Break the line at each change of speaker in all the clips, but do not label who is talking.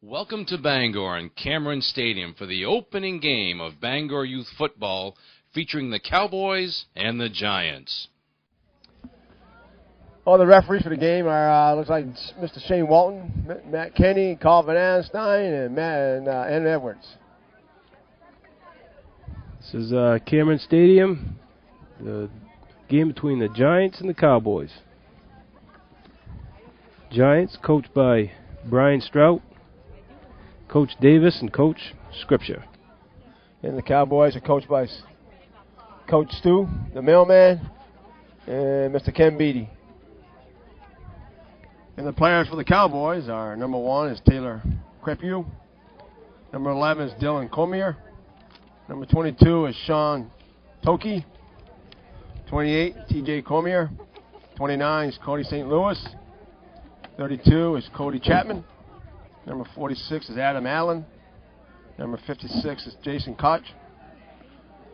Welcome to Bangor and Cameron Stadium for the opening game of Bangor Youth Football featuring the Cowboys and the Giants.
All the referees for the game are, looks like Mr. Shane Walton, Matt Kenny, Carl Van Einstein, and Andrew Edwards.
This is Cameron Stadium, the game between the Giants and the Cowboys. Giants coached by Brian Strout, Coach Davis, and Coach Scripture.
And the Cowboys are coached by Coach Stu, the mailman, and Mr. Ken Beatty. And the players for the Cowboys are, number 1 is Taylor Crepew. Number 11 is Dylan Cormier. Number 22 is Sean Toki. 28, TJ Cormier. 29 is Cody St. Louis. 32 is Cody Chapman. Number 46 is Adam Allen. Number 56 is Jason Koch.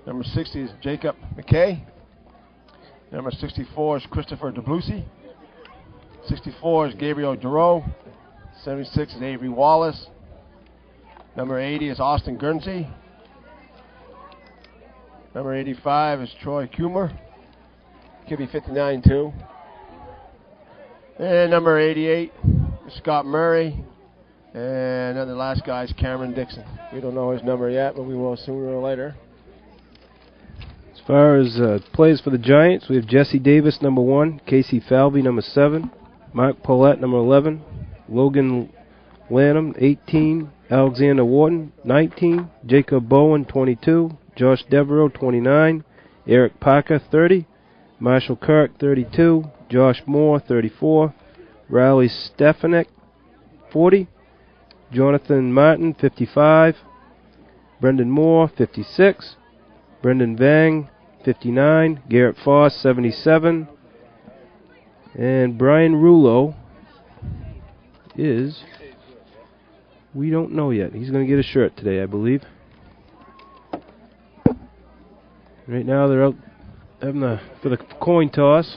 Number 60 is Jacob McKay. Number 64 is Christopher DeBlucy. 64 is Gabriel Giroux. 76 is Avery Wallace. Number 80 is Austin Guernsey. Number 85 is Troy Kummer. Could be 59 too. And number 88 is Scott Murray. And then the last guy is Cameron Dixon. We don't know his number yet, but we will sooner or later.
As far as plays for the Giants, we have Jesse Davis, number 1, Casey Falvey, number 7, Mark Paulette, number 11, Logan Lanham, 18, Alexander Wharton, 19, Jacob Bowen, 22, Josh Devereaux, 29, Eric Parker, 30, Marshall Kirk, 32, Josh Moore, 34, Riley Stefanik, 40, Jonathan Martin, 55, Brendan Moore, 56, Brendan Vang, 59, Garrett Foss, 77, and Brian Rulo is, we don't know yet. He's going to get a shirt today, I believe. Right now they're out having for the coin toss.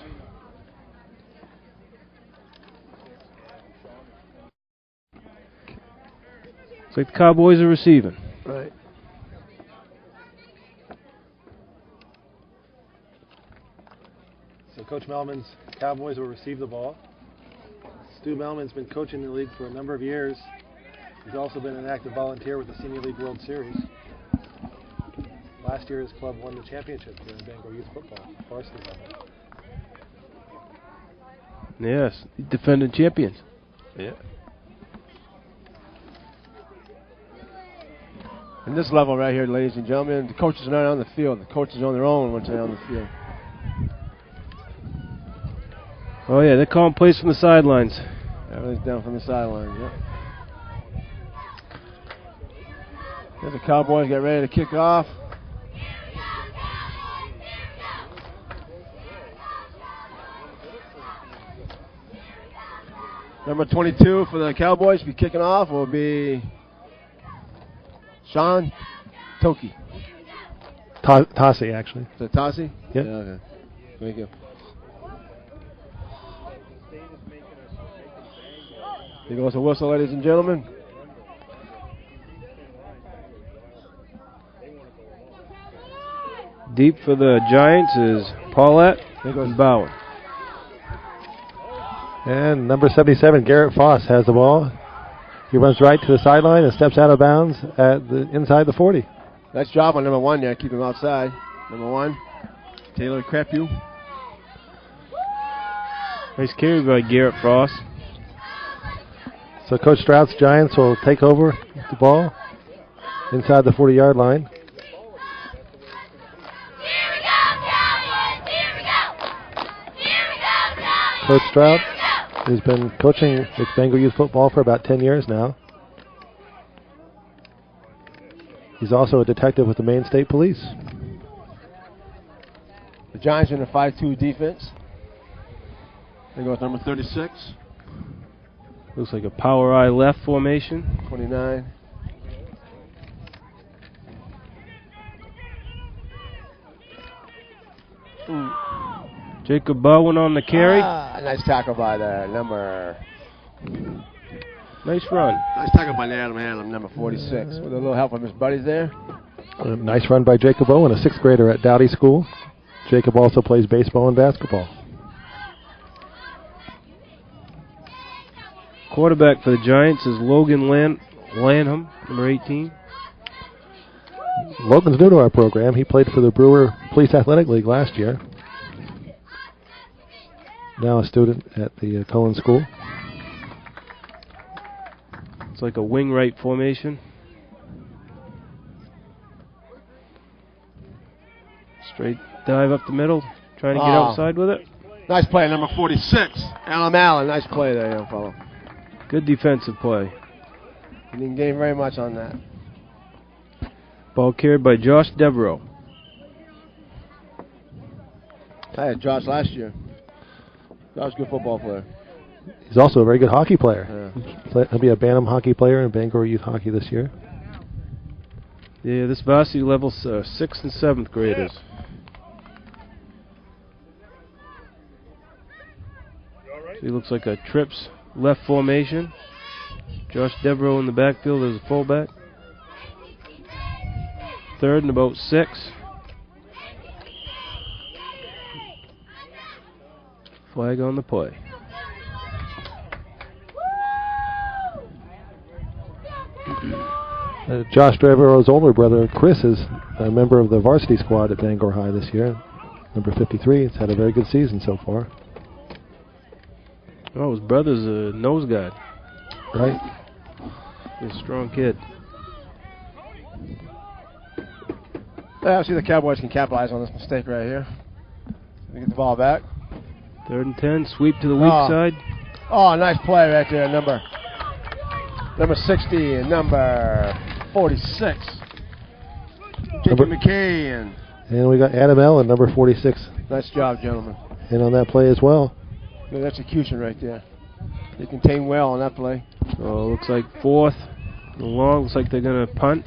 Looks like the Cowboys are receiving.
Right.
So Coach Melman's Cowboys will receive the ball. Stu Melman's been coaching the league for a number of years. He's also been an active volunteer with the Senior League World Series. Last year his club won the championship here in Bangor Youth Football, varsity level.
Yes, defending champions.
Yeah. And this level right here, ladies and gentlemen, the coaches are not on the field. The coaches are on their own once they're on the field.
Oh yeah, they're calling plays from the sidelines.
Everything's down from the sidelines, yep. As the Cowboys get ready to kick off. Number 22 for the Cowboys to be kicking off will be Sean Toki.
Tossie, actually.
Is that Tossie?
Yep.
Yeah, okay. Thank you. Here goes the whistle, ladies and gentlemen.
Deep for the Giants is Paulette and Bowen.
And number 77, Garrett Foss, has the ball. He runs right to the sideline and steps out of bounds at the inside the 40.
Nice job on number 1 there. Keep him outside. Number 1, Taylor Crepew.
Nice carry by Garrett Foss.
So Coach Strout's Giants will take over the ball inside the 40-yard line. Coach Strout has been coaching with Bangor Youth Football for about 10 years now. He's also a detective with the Maine State Police.
The Giants are in a 5-2 defense. There goes number 36.
Looks like a power eye left formation.
29.
Jacob Bowen on the carry.
Nice tackle by the number
Nice run.
Nice tackle by Adam Hanlon, number 46. With a little help from his buddies there.
A nice run by Jacob Owen, a 6th grader at Dowdy School. Jacob also plays baseball and basketball.
Quarterback for the Giants is Logan Lanham, number 18.
Logan's new to our program. He played for the Brewer Police Athletic League last year. Now a student at the Cohen School.
It's like a wing right formation. Straight dive up the middle, trying to get outside with it.
Nice play, number 46. Alan Allen, nice play there, young fellow.
Good defensive play.
He didn't gain very much on that.
Ball carried by Josh Devereaux.
I had Josh last year. Josh was a good football player.
He's also a very good hockey player.
Yeah.
He'll be a Bantam hockey player in Bangor Youth Hockey this year.
Yeah, this varsity level's 6th and 7th graders. So he looks like a trips left formation. Josh Devereaux in the backfield as a fullback. 3rd and about 6. Flag on the play.
Josh Devereaux's older brother, Chris, is a member of the varsity squad at Bangor High this year. Number 53. He's had a very good season so far.
Oh, his brother's a nose guard.
Right.
He's a strong kid.
Yeah, I see the Cowboys can capitalize on this mistake right here. They get the ball back.
3rd and 10, sweep to the weak side.
Oh, nice play right there, number 60 and number 46. Jacob McKay.
And we got Adam Allen, number 46.
Nice job, gentlemen.
And on that play as well.
Good execution right there. They contain well on that play.
Oh, looks like 4th and long. Looks like they're going to punt.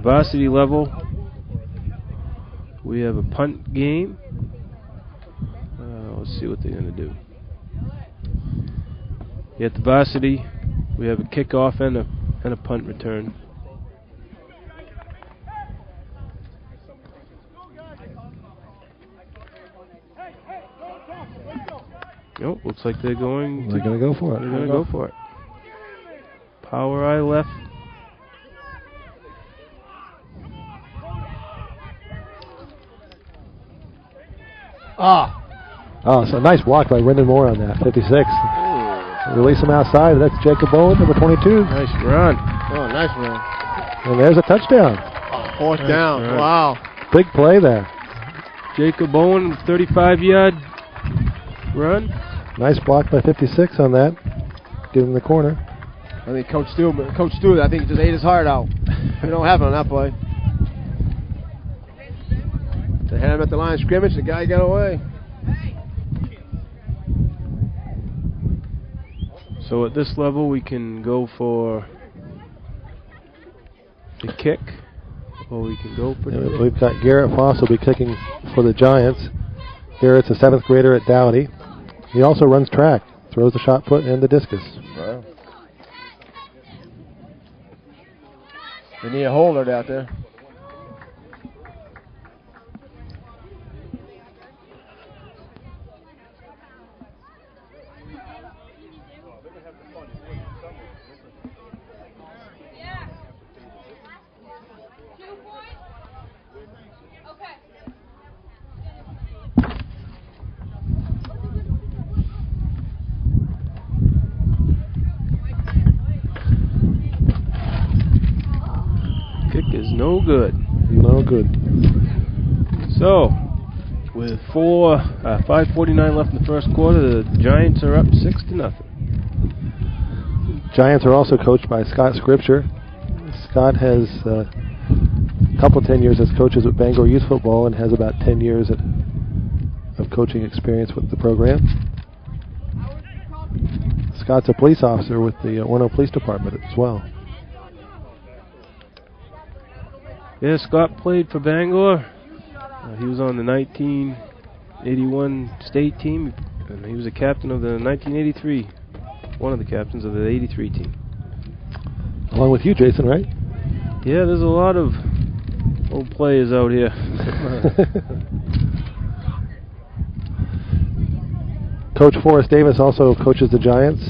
Varsity level, we have a punt game. Let's see what they're going to do. At the varsity, we have a kickoff and a punt return. Nope, looks like they're going
to go for it.
They're going to go for it. Power eye left.
Oh, so nice block by Brendan Moore on that, 56. Release him outside. That's Jacob Owen, number 22.
Nice run.
Oh, nice run.
And there's a touchdown.
4th down.
Run.
Wow.
Big play there.
Jacob Owen, 35-yard run.
Nice block by 56 on that. Give him the corner.
I think Coach Stu, I think, just ate his heart out. It don't happen on that play. They had him at the line of scrimmage. The guy got away.
So at this level, we can go for the kick, or we can go for the
We've got Garrett Foss will be kicking for the Giants. Garrett's a 7th grader at Dowdy. He also runs track, throws the shot put and the discus.
Wow. They need a holder out there.
No good.
No good.
So, with 5:49 left in the first quarter, the Giants are up 6-0.
Giants are also coached by Scott Scripture. Scott has a couple 10 years as coaches with Bangor Youth Football and has about 10 years of coaching experience with the program. Scott's a police officer with the Orono Police Department as well.
Yeah, Scott played for Bangor. He was on the 1981 state team, and he was a captain of the 1983 one of the captains of the 83 team.
Along with you, Jason, right?
Yeah, there's a lot of old players out here.
Coach Forrest Davis also coaches the Giants,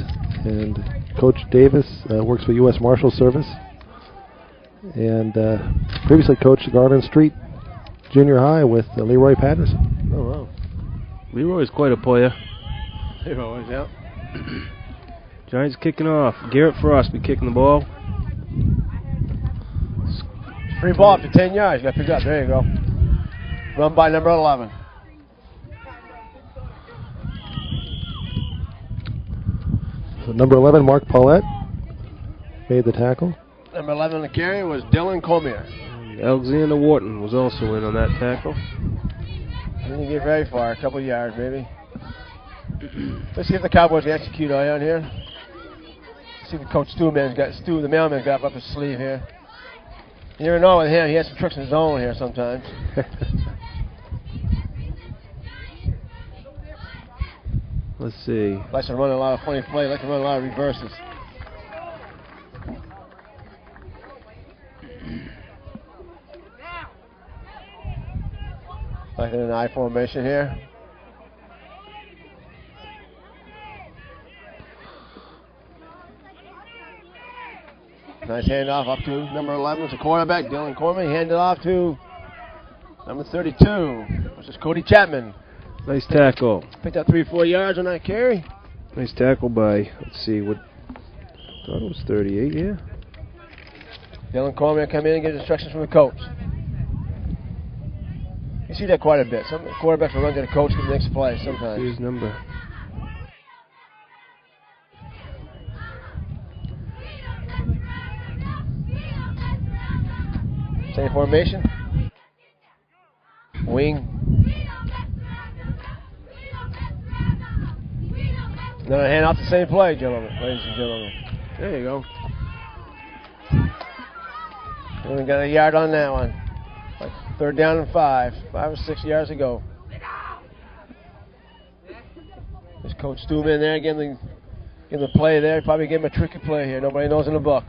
and Coach Davis works for U.S. Marshal Service, and previously coached Garland Street Junior High with Leroy Patterson.
Oh, wow.
Leroy's quite a player.
Leroy's out.
Giants kicking off. Garrett Frost be kicking the ball.
Free ball up to 10 yards. You got to pick it up. There you go. Run by number 11.
So number 11, Mark Paulette, made the tackle.
Number 11 on the carry was Dylan Cormier.
Alexander Wharton was also in on that tackle.
Didn't get very far, a couple yards maybe. Let's see if the Cowboys can execute on here. Let's see if Coach the mailman's got up his sleeve here. You never know with him, he has some tricks of his own here sometimes.
Let's see.
Likes to run a lot of funny plays, likes to run a lot of reverses. Like in an I formation here. Nice handoff up to number 11. It's a quarterback, Dylan Corman. He handed off to number 32, which is Cody Chapman.
Nice tackle.
Picked up 3 or 4 yards on that carry.
Nice tackle by, let's see, what, thought it was 38, yeah.
Dylan Corman come in and get instructions from the coach. You see that quite a bit. Some quarterbacks will run to the coach for the next play sometimes.
Here's number.
Same formation. Wing. Another hand off the same play, gentlemen, ladies and gentlemen. There you go. Only got a yard on that one. Like 3rd down and 5 or 6 yards ago. There's Coach Stube in there, getting the play there. Probably give him a tricky play here. Nobody knows in the book.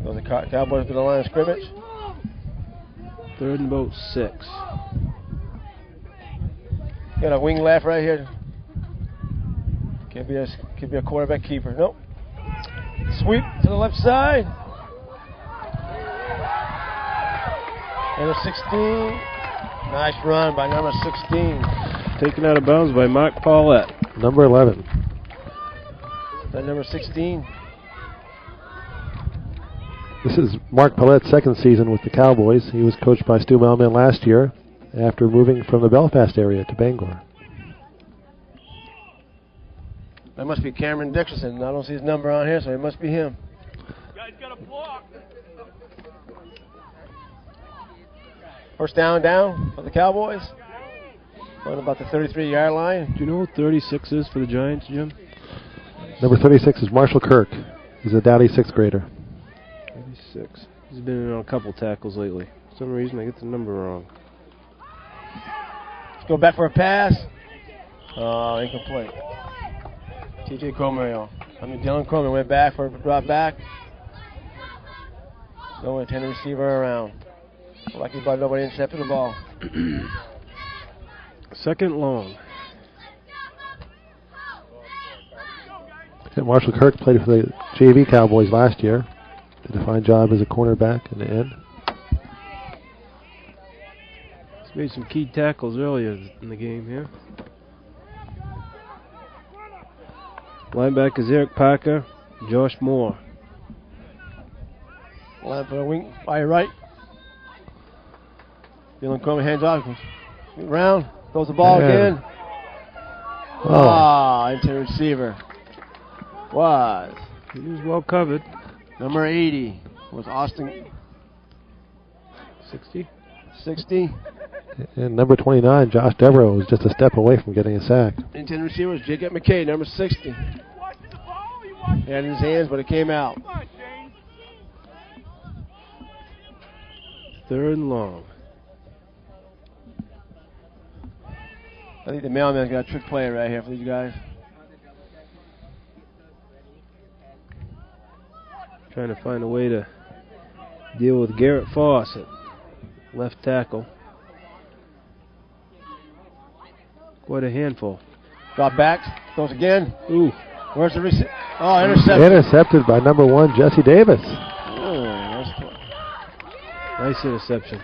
So the Cowboys to the line of scrimmage.
3rd and about 6.
Got a wing left right here. Could be a quarterback keeper. Nope. Sweep to the left side. Number 16. Nice run by number 16.
Taken out of bounds by Mark Paulette.
Number 11.
That number 16.
This is Mark Paulette's 2nd season with the Cowboys. He was coached by Stu Malman last year after moving from the Belfast area to Bangor.
That must be Cameron Dixon. I don't see his number on here, so it must be him.
Guy's got a block.
First down for the Cowboys. On about the 33-yard line.
Do you know what 36 is for the Giants, Jim?
Number 36 is Marshall Kirk. He's a Dowdy 6th grader.
36. He's been in on a couple tackles lately. For some reason, I get the number wrong.
Let's go back for a pass. Oh, incomplete. T.J. Dylan Coleman went back for a drop back. No intended receiver around. Lucky but nobody intercepted the ball.
2nd long.
And Marshall Kirk played for the JV Cowboys last year. Did a fine job as a cornerback in the end.
He's made some key tackles earlier in the game here. Linebackers Eric Parker, Josh Moore.
Line for the wing by your right. Dylan Coleman hands off. Round. Throws the ball again. Into receiver.
He was well covered.
Number 80 was Austin. 60.
And number 29, Josh Devereaux, was just a step away from getting a sack.
Intended receiver was Jacob McKay, number 60. He had it in his hands, but it came out.
Third and long.
I think the mailman's got a trick play right here for these guys.
Trying to find a way to deal with Garrett Foss at left tackle. Quite a handful.
Drop backs. Throws again.
Ooh.
Where's the receiver? Oh, intercepted.
Intercepted by number 1, Jesse Davis.
Oh, nice play.
Nice interception.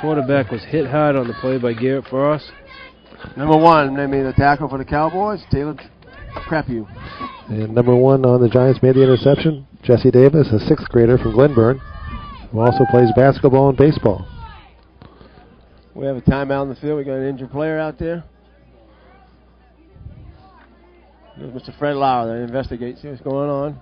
Quarterback was hit hard on the play by Garrett Foss.
Number 1, naming the tackle for the Cowboys, Taylor Crapu.
And number 1 on the Giants made the interception, Jesse Davis, a 6th grader from Glenburn, who also plays basketball and baseball.
We have a timeout in the field. We got an injured player out there. There's Mr. Fred Lauer there to investigate, see what's going on.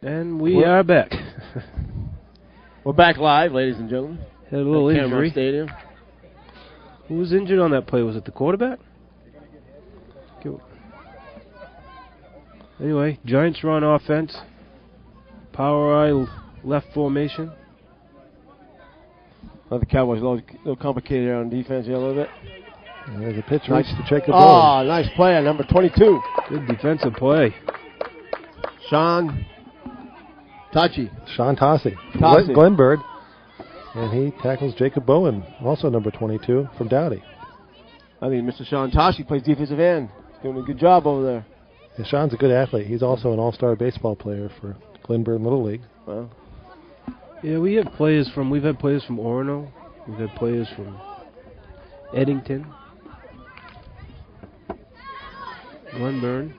And we are back.
We're back live, ladies and gentlemen.
Had a little
At Cameron
injury.
Stadium.
Who was injured on that play? Was it the quarterback? Cool. Anyway, Giants run offense. Power eye left formation.
The Cowboys a little complicated there on defense here a little bit.
And there's a pitch reach to Jacob
Oh, nice play on number 22.
Good defensive play.
Sean Tachi.
Sean Tossi from
Tossi.
Glenburn. And he tackles Jacob Bowen, also number 22, from Dowdy.
I think Mr. Sean Tachi plays defensive end. He's doing a good job over there.
Yeah, Sean's a good athlete. He's also an all-star baseball player for Glenburn Little League.
Well,
Yeah, we've had players from Orono. We've had players from Eddington. Glenburn.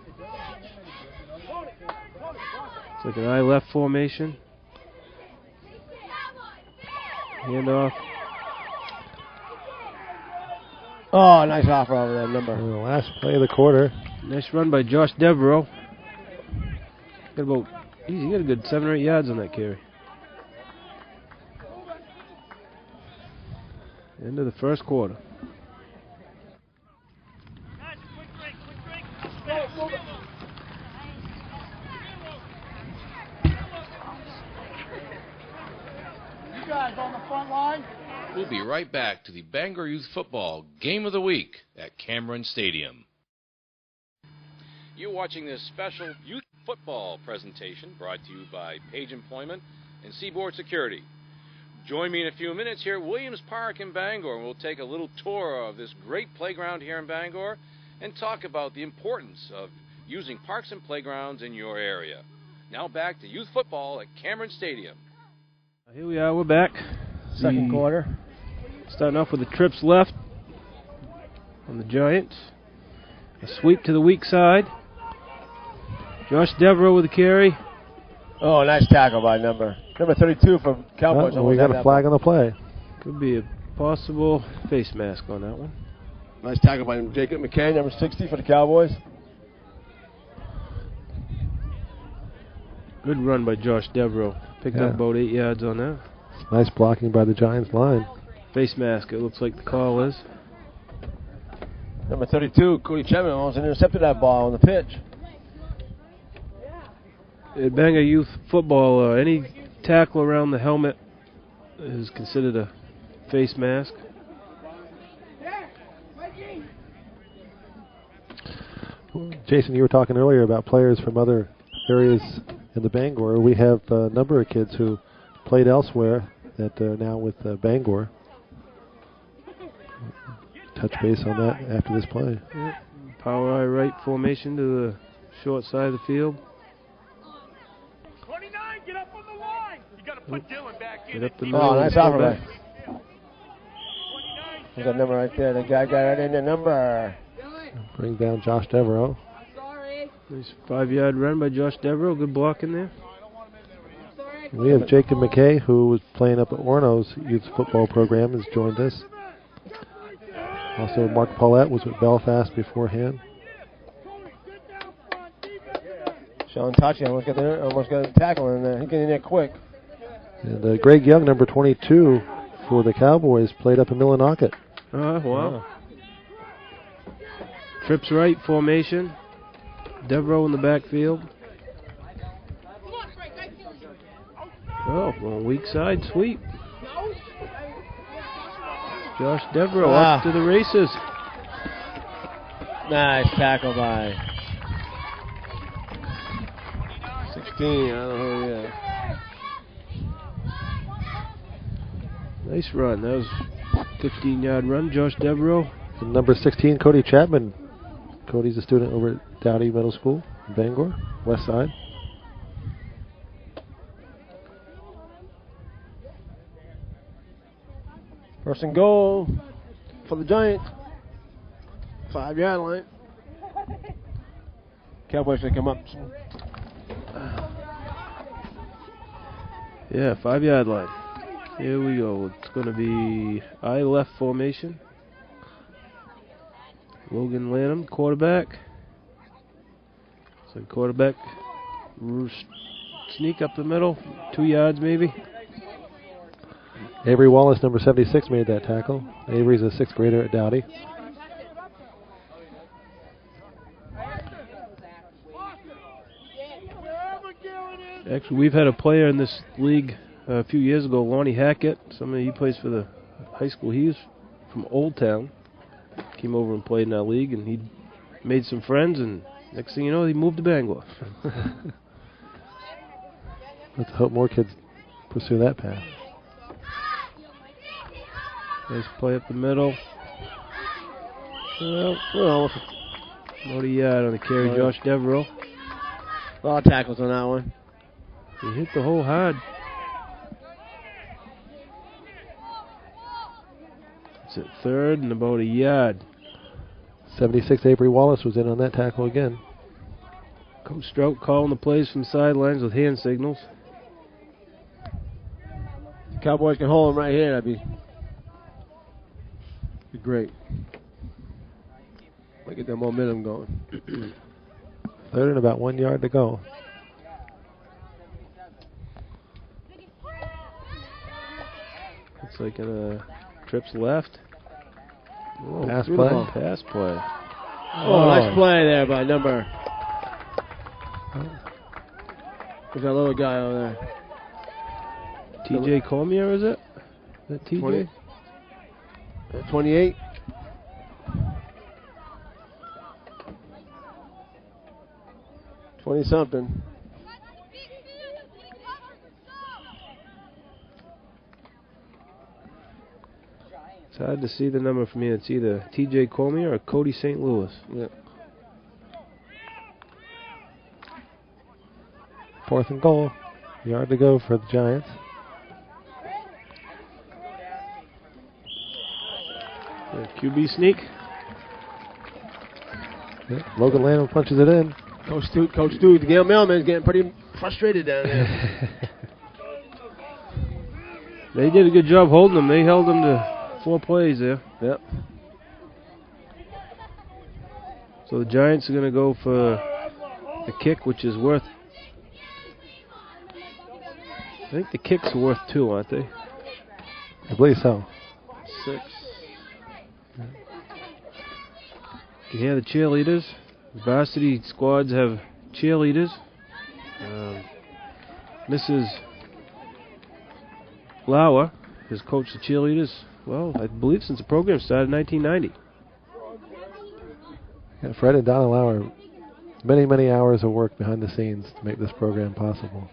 It's like an eye left formation. Handoff.
oh, nice offer over that number.
And the last play of the quarter.
Nice run by Josh Devereaux. He got a good 7 or 8 yards on that carry. End of the first quarter.
You guys on the front line?
We'll be right back to the Bangor Youth Football Game of the Week at Cameron Stadium. You're watching this special youth football presentation brought to you by Page Employment and Seaboard Security. Join me in a few minutes here at Williams Park in Bangor, and we'll take a little tour of this great playground here in Bangor and talk about the importance of using parks and playgrounds in your area. Now back to youth football at Cameron Stadium.
Here we are, we're back.
Second quarter.
Starting off with the trips left on the Giants. A sweep to the weak side. Josh Devereaux with the carry.
Oh, nice tackle by number 32 for Cowboys.
We got a flag on the play.
Could be a possible face mask on that one.
Nice tackle by Jacob McKay, number 60 for the Cowboys.
Good run by Josh Devereaux. Picked up about 8 yards on that.
Nice blocking by the Giants line.
Face mask, it looks like the call is.
Number 32, Cody Chapman, almost intercepted that ball on the pitch.
At Bangor Youth Football, any tackle around the helmet is considered a face mask.
Jason, you were talking earlier about players from other areas in the Bangor. We have a number of kids who played elsewhere that are now with Bangor. Touch base on that after this play.
Yep. Power eye right formation to the short side of the field.
29, get up on the line. You got to put Dylan back in.
Get up the
Keep
middle.
Oh, nice offer by.
29.
There's that number right there. The guy got right in the number.
Bring down Josh Devereaux.
Nice 5-yard run by Josh Devereaux. Good block in there.
We have Jacob McKay, who was playing up at Orono's youth football program, has joined us. Also, Mark Paulette was with Belfast beforehand.
Sean Tachi almost got a tackle in there. He got in there quick.
And Greg Young, number 22 for the Cowboys, played up in Millinocket.
Wow. Trips right formation. Devereaux in the backfield. Oh, well, weak side sweep. Josh Devereaux up to the races.
Nice tackle by 16. I don't know. Yeah.
Nice run. That was a 15-yard run. Josh Devereaux.
And number 16, Cody Chapman. Cody's a student over at Dowdy Middle School in Bangor, West Side.
First and goal for the Giants. 5-yard line. Cowboys going to come up.
Yeah, 5-yard line. Here we go. It's going to be I left formation. Logan Lanham, quarterback. So quarterback sneak up the middle, 2 yards maybe.
Avery Wallace, number 76, made that tackle. Avery's a 6th grader at Dowdy.
Actually, we've had a player in this league a few years ago, Lonnie Hackett. He plays for the high school. He's from Old Town. Came over and played in our league, and he made some friends, and next thing you know, he moved to Bangor.
Let's hope more kids pursue that path.
Nice play up the middle. Well, about a yard on the carry, Josh Devereaux.
A lot of tackles on that one.
He hit the hole hard. It's at 3rd and about a yard.
76 Avery Wallace was in on that tackle again.
Coach Strout calling the plays from sidelines with hand signals.
The Cowboys can hold him right here. That'd be great. Might get that momentum going.
3rd and about 1 yard to go.
Looks like trips left. Oh,
pass play.
Pass play.
Oh, nice play there by number. There's that little guy over there.
TJ Cormier, is it? Is that TJ?
28. Something.
It's hard to see the number from here. It's either TJ Cormier or Cody St. Louis.
Yeah.
4th and goal. Yard to go for the Giants.
QB sneak.
Yeah, Logan Lanham punches it in.
Coach Stu, the Gail Mailman's getting pretty frustrated down there.
They did a good job holding them. They held them to 4 plays there.
Yep.
So the Giants are going to go for the kick, which is worth... I think the kicks are worth 2, aren't they?
I believe so.
6. You can hear the cheerleaders. The varsity squads have cheerleaders. Mrs. Lauer has coached the cheerleaders, well, I believe since the program started in 1990.
Yeah, Fred and Donna Lauer, many, many hours of work behind the scenes to make this program possible.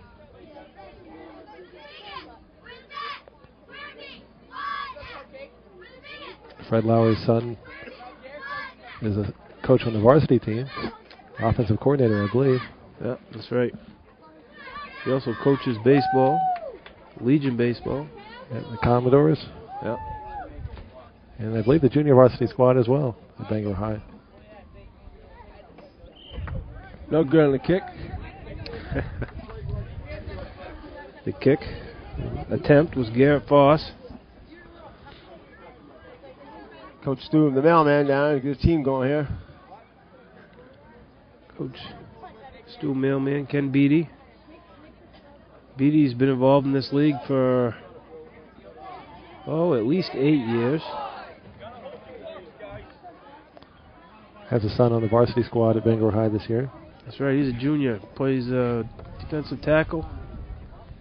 Fred Lauer's son is a coach on the varsity team, offensive coordinator, I believe.
Yeah, that's right. He also coaches baseball, Legion baseball.
At the Commodores.
Yeah.
And I believe the junior varsity squad as well at Bangor High.
No good on the kick.
The kick attempt was Garrett Foss.
Coach Stu, the mailman down. Get his team going here.
Coach Stu Mailman, Ken Beatty. Beatty's been involved in this league for, at least 8 years.
Has a son on the varsity squad at Bangor High this year.
That's right, he's a junior. Plays defensive tackle,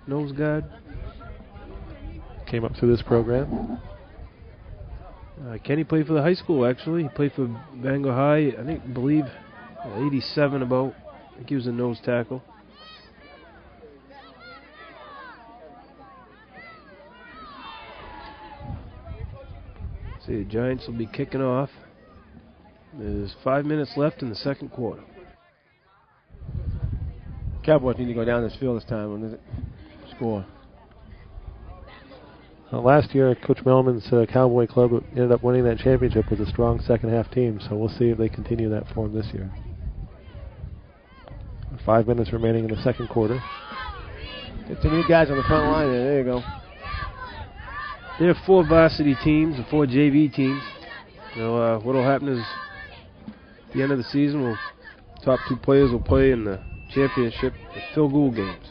nose guard.
Came up through this program.
Kenny played for the high school, actually. He played for Bangor High, I believe 87 about. I think he was a nose tackle. See, the Giants will be kicking off. There's 5 minutes left in the second quarter.
Cowboys need to go down this field this time and score.
Last year, Coach Melman's Cowboy Club ended up winning that championship with a strong second half team, so we'll see if they continue that form this year. 5 minutes remaining in the second quarter.
Get some new guys on the front line there. There you go.
There are 4 varsity teams and 4 JV teams. So what will happen is at the end of the season, top 2 players will play in the championship with field goal games.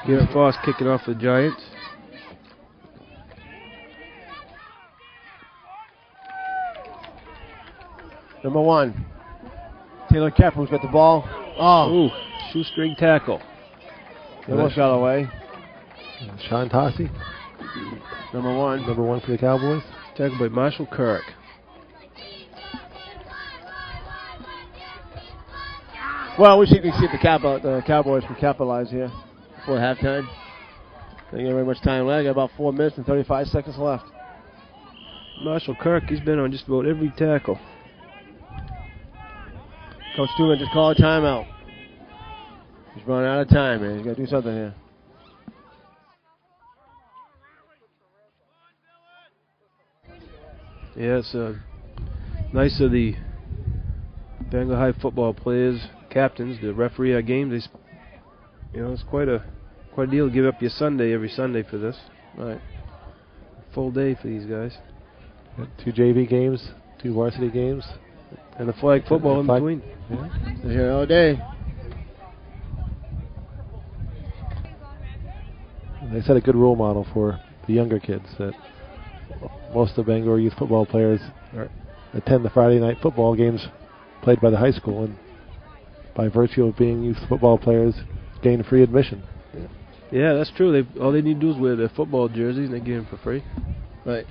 Garrett Foss kicking off for the Giants.
Number 1, Taylor Kepler's got the ball. Oh,
ooh, shoestring tackle.
almost got away.
Sean Tossi,
Number 1.
number 1 for the Cowboys.
Tackled by Marshall Kirk.
Well, we see if the Cowboys can capitalize here before halftime. Don't get very much time left. Got about 4 minutes and 35 seconds left.
Marshall Kirk, he's been on just about every tackle.
Coach Stewart just called a timeout. He's running out of time, man. He's got to do something here.
Yeah, it's nice of the Bangor High football players, captains, to referee our games. It's quite a deal to give up your Sunday every Sunday for this.
Right.
Full day for these guys.
Got 2 JV games, 2 varsity games.
And the flag football in between.
Yeah.
They're here all day.
They set a good role model for the younger kids that most of Bangor youth football players attend the Friday night football games played by the high school, and by virtue of being youth football players, gain free admission.
Yeah, that's true. All they need to do is wear their football jerseys and they get them for free.
Right.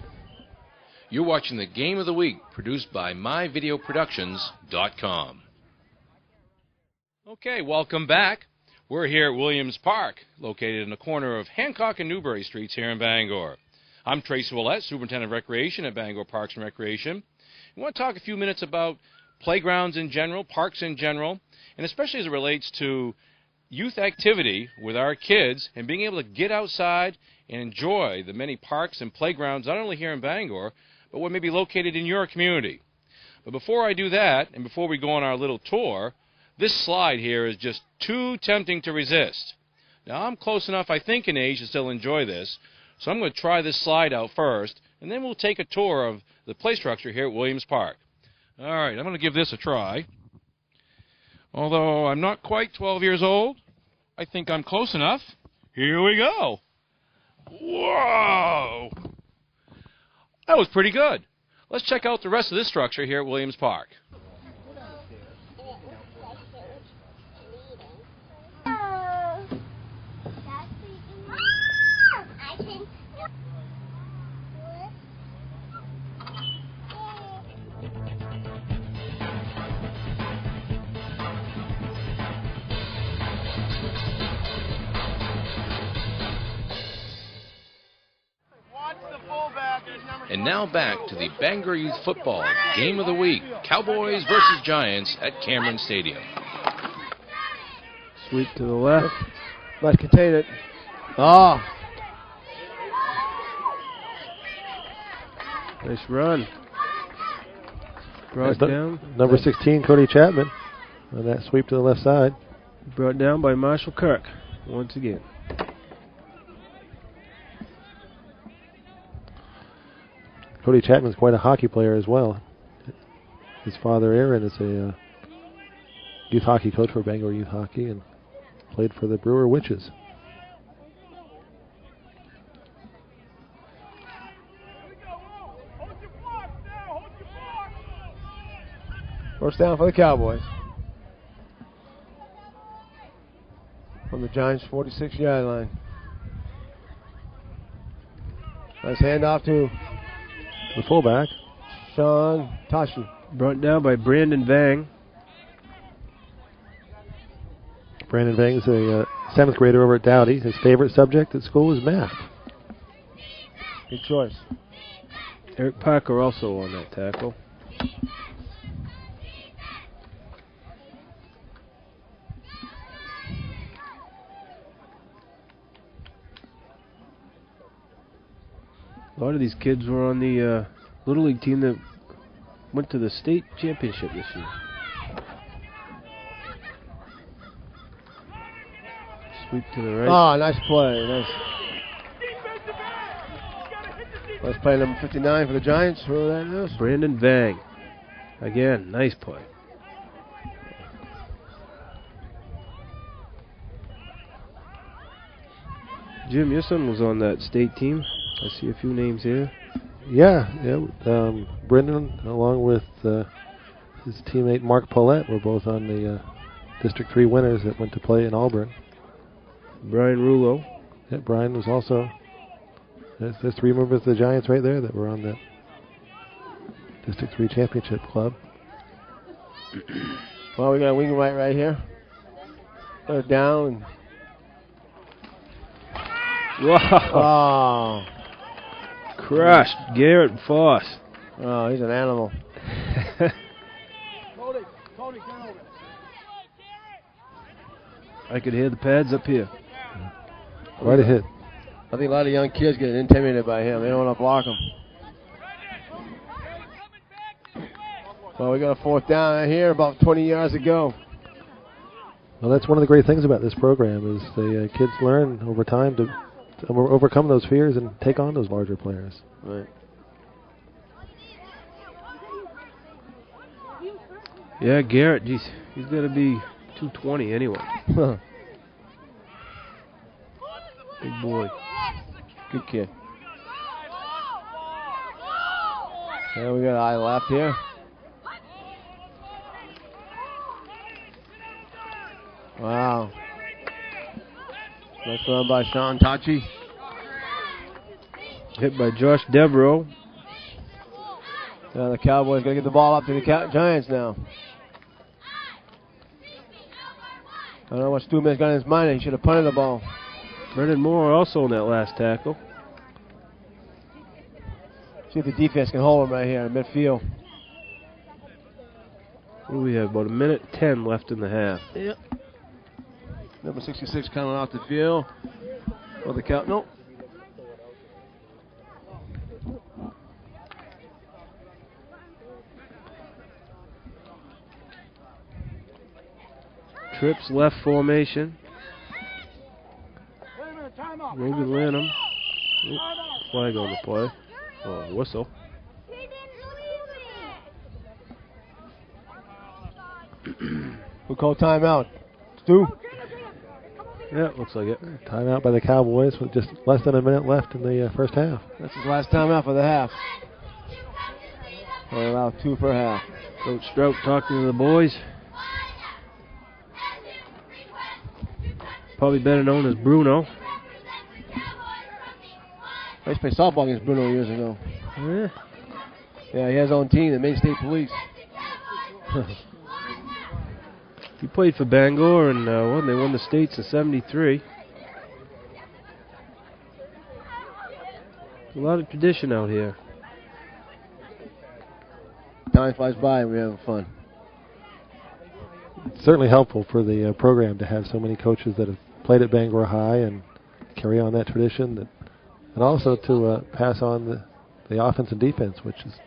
You're watching the Game of the Week, produced by myvideoproductions.com. Okay, welcome back. We're here at Williams Park, located in the corner of Hancock and Newbury Streets here in Bangor. I'm Tracy Willett, Superintendent of Recreation at Bangor Parks and Recreation. We want to talk a few minutes about playgrounds in general, parks in general, and especially as it relates to youth activity with our kids and being able to get outside and enjoy the many parks and playgrounds, not only here in Bangor, but what may be located in your community. But before I do that, and before we go on our little tour, this slide here is just too tempting to resist. Now, I'm close enough, I think, in age to still enjoy this, so I'm going to try this slide out first, and then we'll take a tour of the play structure here at Williams Park. All right, I'm going to give this a try. Although I'm not quite 12 years old, I think I'm close enough. Here we go. Whoa! That was pretty good. Let's check out the rest of this structure here at Williams Park. And now back to the Bangor Youth Football Game of the Week, Cowboys versus Giants at Cameron Stadium.
Sweep to the left.
Let's contain it. Oh.
Nice run. Brought down.
Number 16, Cody Chapman, on that sweep to the left side.
Brought down by Marshall Kirk once again.
Cody Chapman's quite a hockey player as well. His father, Aaron, is a youth hockey coach for Bangor Youth Hockey and played for the Brewer Witches.
First down for the Cowboys. From the Giants' 46-yard line. Nice handoff to
the fullback,
Sean Tashi.
Brought down by Brandon Vang.
Brandon Vang is a 7th grader over at Dowdy. His favorite subject at school is math.
Good choice.
Eric Parker also on that tackle. A lot of these kids were on the Little League team that went to the state championship this year. Sweep to the right.
Oh, nice play. Nice. Let's play number 59 for the Giants. Who that is?
Brandon Vang. Again, nice play. Jim, your son was on that state team. I see a few names here.
Yeah. Brendan, along with his teammate Mark Paulette, were both on the District 3 winners that went to play in Auburn.
Brian Rulo.
Yeah, Brian was also. There's 3 members of the Giants right there that were on that District 3 championship club.
Well, we got a wing right here. Third down.
Wow.
Oh.
Crushed. Garrett Foss.
Oh, he's an animal.
Tony, get over.
I could hear the pads up here.
Right a hit.
I think a lot of young kids get intimidated by him. They don't want to block him. Well, we got a fourth down right here, about 20 yards to go.
Well, that's one of the great things about this program is the kids learn over time to overcome those fears and take on those larger players.
Right.
Yeah, Garrett, geez, he's got to be 220 anyway. Big boy.
Good kid. And we got an eye left here. Wow. Nice run by Sean Tachi.
Hit by Josh Devereaux.
Now the Cowboys got to get the ball up to the Giants now. I don't know what Stu Mills got in his mind. He should have punted the ball.
Brendan Moore also on that last tackle.
See if the defense can hold him right here in midfield.
What do we have? About 1:10 left in the half.
Yep. Number 66 coming off the field. For the count. Nope.
Trips left formation.
Wait a minute, time out.
Logan Lanham. Flag on the play. Oh, whistle.
We'll call timeout. Stu?
Yeah, looks like it.
Timeout by the Cowboys with just less than a minute left in the first half.
That's his last timeout for the half. They allow 2 for half.
Coach Strout talking to the boys. Probably better known as Bruno.
I used to play softball against Bruno years ago.
Yeah.
Yeah, he has his own team, the Maine State Police.
He played for Bangor, and they won the states in '73. A lot of tradition out here.
Time flies by and we're having fun.
It's certainly helpful for the program to have so many coaches that have played at Bangor High and carry on that tradition, and also to pass on the offense and defense, which has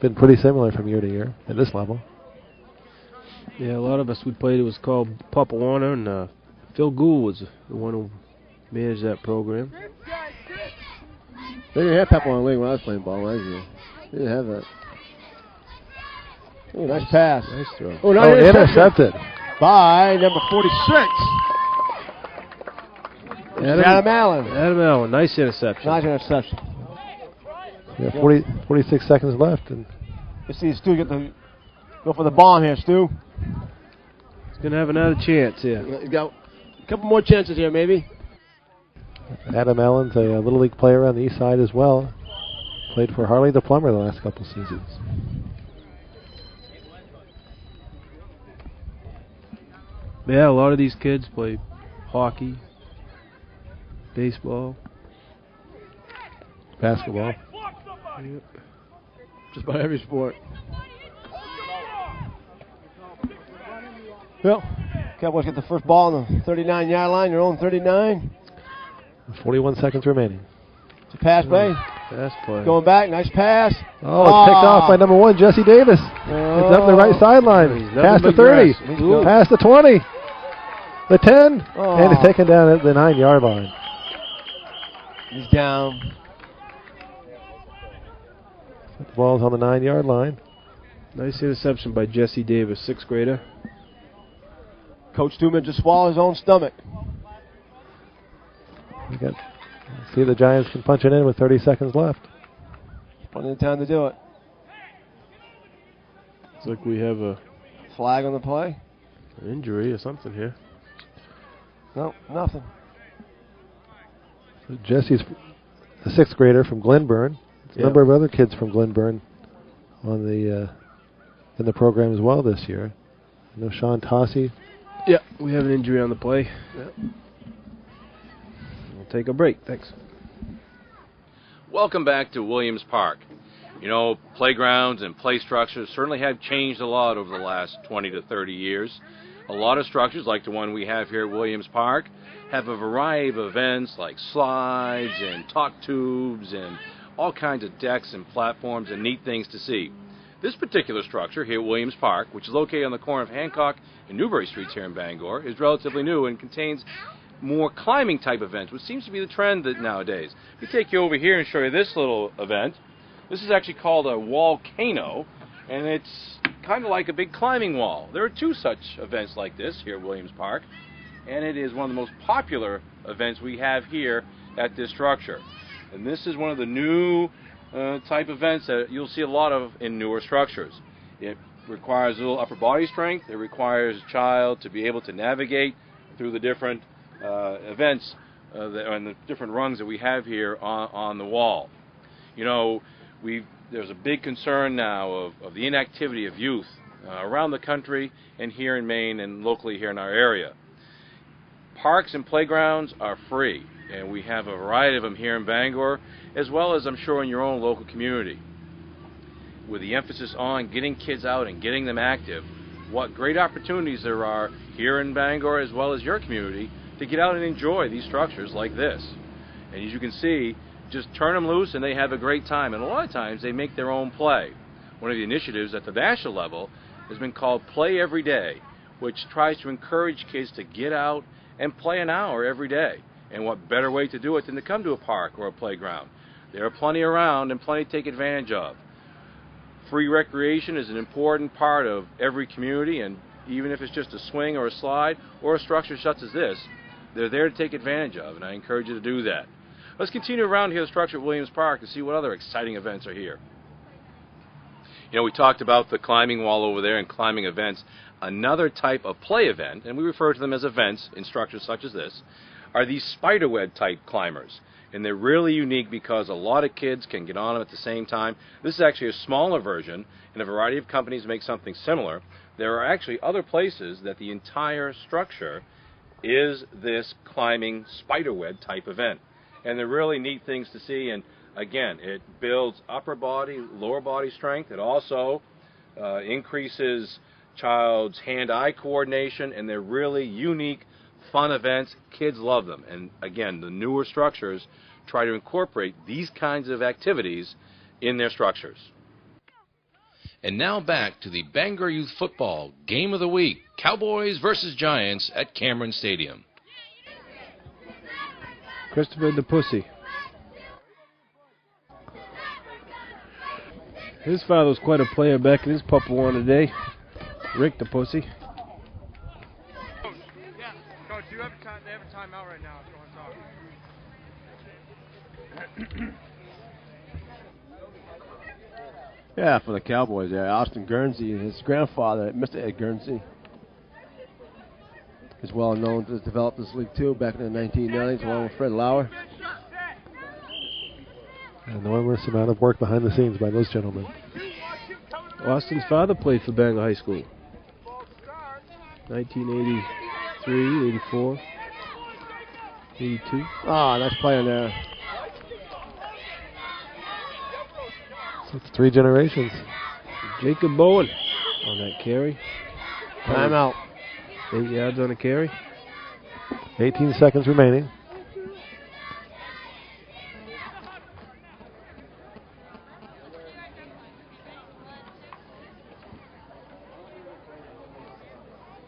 been pretty similar from year to year at this level.
Yeah, a lot of us we played. It was called Papawana, and Phil Gould was the one who managed that program.
They didn't have Pepper on the league when I was playing ball last year. They didn't have that. Oh, nice pass.
Nice throw.
Oh,
Intercepted.
By number 46. Adam Allen.
Adam Allen, nice interception.
Nice interception.
Yeah, 46 seconds left, and
You see Stu get the Go for the bomb here, Stu.
He's going to have another chance here.
He's got a couple more chances here, maybe.
Adam Allen's a Little League player on the east side as well. Played for Harley the Plumber the last couple seasons.
Yeah, a lot of these kids play hockey, baseball,
Basketball.
Yep.
Just about every sport. Well, Cowboys get the first ball on the 39-yard line, their own 39.
41 seconds remaining.
It's a pass play.
Pass play.
Going back, nice pass.
Oh, it's picked off by number 1, Jesse Davis. It's up the right sideline. Past the 30. Past the 20. The 10.
Oh.
And it's taken down at the 9-yard line.
He's down.
The ball's on the 9-yard line.
Nice interception by Jesse Davis, 6th grader.
Coach Stuman just swallowed his own stomach.
See if the Giants can punch it in with 30 seconds left.
Plenty of time to do it.
Looks like we have a
Flag on the play.
an injury or something here.
No, nothing.
So Jesse's a 6th grader from Glenburn. There's a number of other kids from Glenburn on the in the program as well this year. I know Sean Tossi.
Yeah, we have an injury on the play. Yep. We'll take a break. Thanks.
Welcome back to Williams Park. You know, playgrounds and play structures certainly have changed a lot over the last 20 to 30 years. A lot of structures, like the one we have here at Williams Park, have a variety of events like slides and talk tubes and all kinds of decks and platforms and neat things to see. This particular structure here at Williams Park, which is located on the corner of Hancock and Newbury Streets here in Bangor, is relatively new and contains more climbing type events, which seems to be the trend nowadays. Let me take you over here and show you this little event. This is actually called a volcano, and it's kind of like a big climbing wall. There are 2 such events like this here at Williams Park, and it is one of the most popular events we have here at this structure. And this is one of the new type events that you'll see a lot of in newer structures. It requires a little upper body strength. It requires a child to be able to navigate through the different events and the different rungs that we have here on the wall. You know, there's a big concern now of the inactivity of youth around the country and here in Maine and locally here in our area. Parks and playgrounds are free, and we have a variety of them here in Bangor, as well as I'm sure in your own local community. With the emphasis on getting kids out and getting them active, what great opportunities there are here in Bangor as well as your community to get out and enjoy these structures like this. And as you can see, just turn them loose and they have a great time, and a lot of times they make their own play. One of the initiatives at the national level has been called Play Every Day, which tries to encourage kids to get out and play an hour every day. And what better way to do it than to come to a park or a playground? There are plenty around and plenty to take advantage of. Free recreation is an important part of every community, and even if it's just a swing or a slide or a structure such as this, they're there to take advantage of, and I encourage you to do that. Let's continue around here the structure at Williams Park and see what other exciting events are here. You know, we talked about the climbing wall over there and climbing events. Another type of play event, and we refer to them as events in structures such as this, are these spiderweb type climbers. And they're really unique because a lot of kids can get on them at the same time. This is actually a smaller version, and a variety of companies make something similar. There are actually other places that the entire structure is this climbing spiderweb type event. And they're really neat things to see, and again, it builds upper body, lower body strength. It also increases child's hand-eye coordination, and they're really unique, fun events. Kids love them. And again, the newer structures try to incorporate these kinds of activities in their structures. And now back to the Bangor Youth Football Game of the Week, Cowboys versus Giants at Cameron Stadium.
Christopher the Pussy. His father was quite a player back in his Papa One day. Rick the Pussy.
Coach, they have a timeout right now if you want to talk.
Yeah, for the Cowboys there. Austin Guernsey, his grandfather, Mr. Ed Guernsey, is well known to develop this league too back in the 1990s along with Fred Lauer.
An enormous amount of work behind the scenes by those gentlemen.
Austin's father played for Bangor High School. 1983, 84, 82.
Ah, nice play in there.
So it's 3 generations.
Jacob Bowen on that carry.
Timeout.
8 yards on the carry.
18 seconds remaining.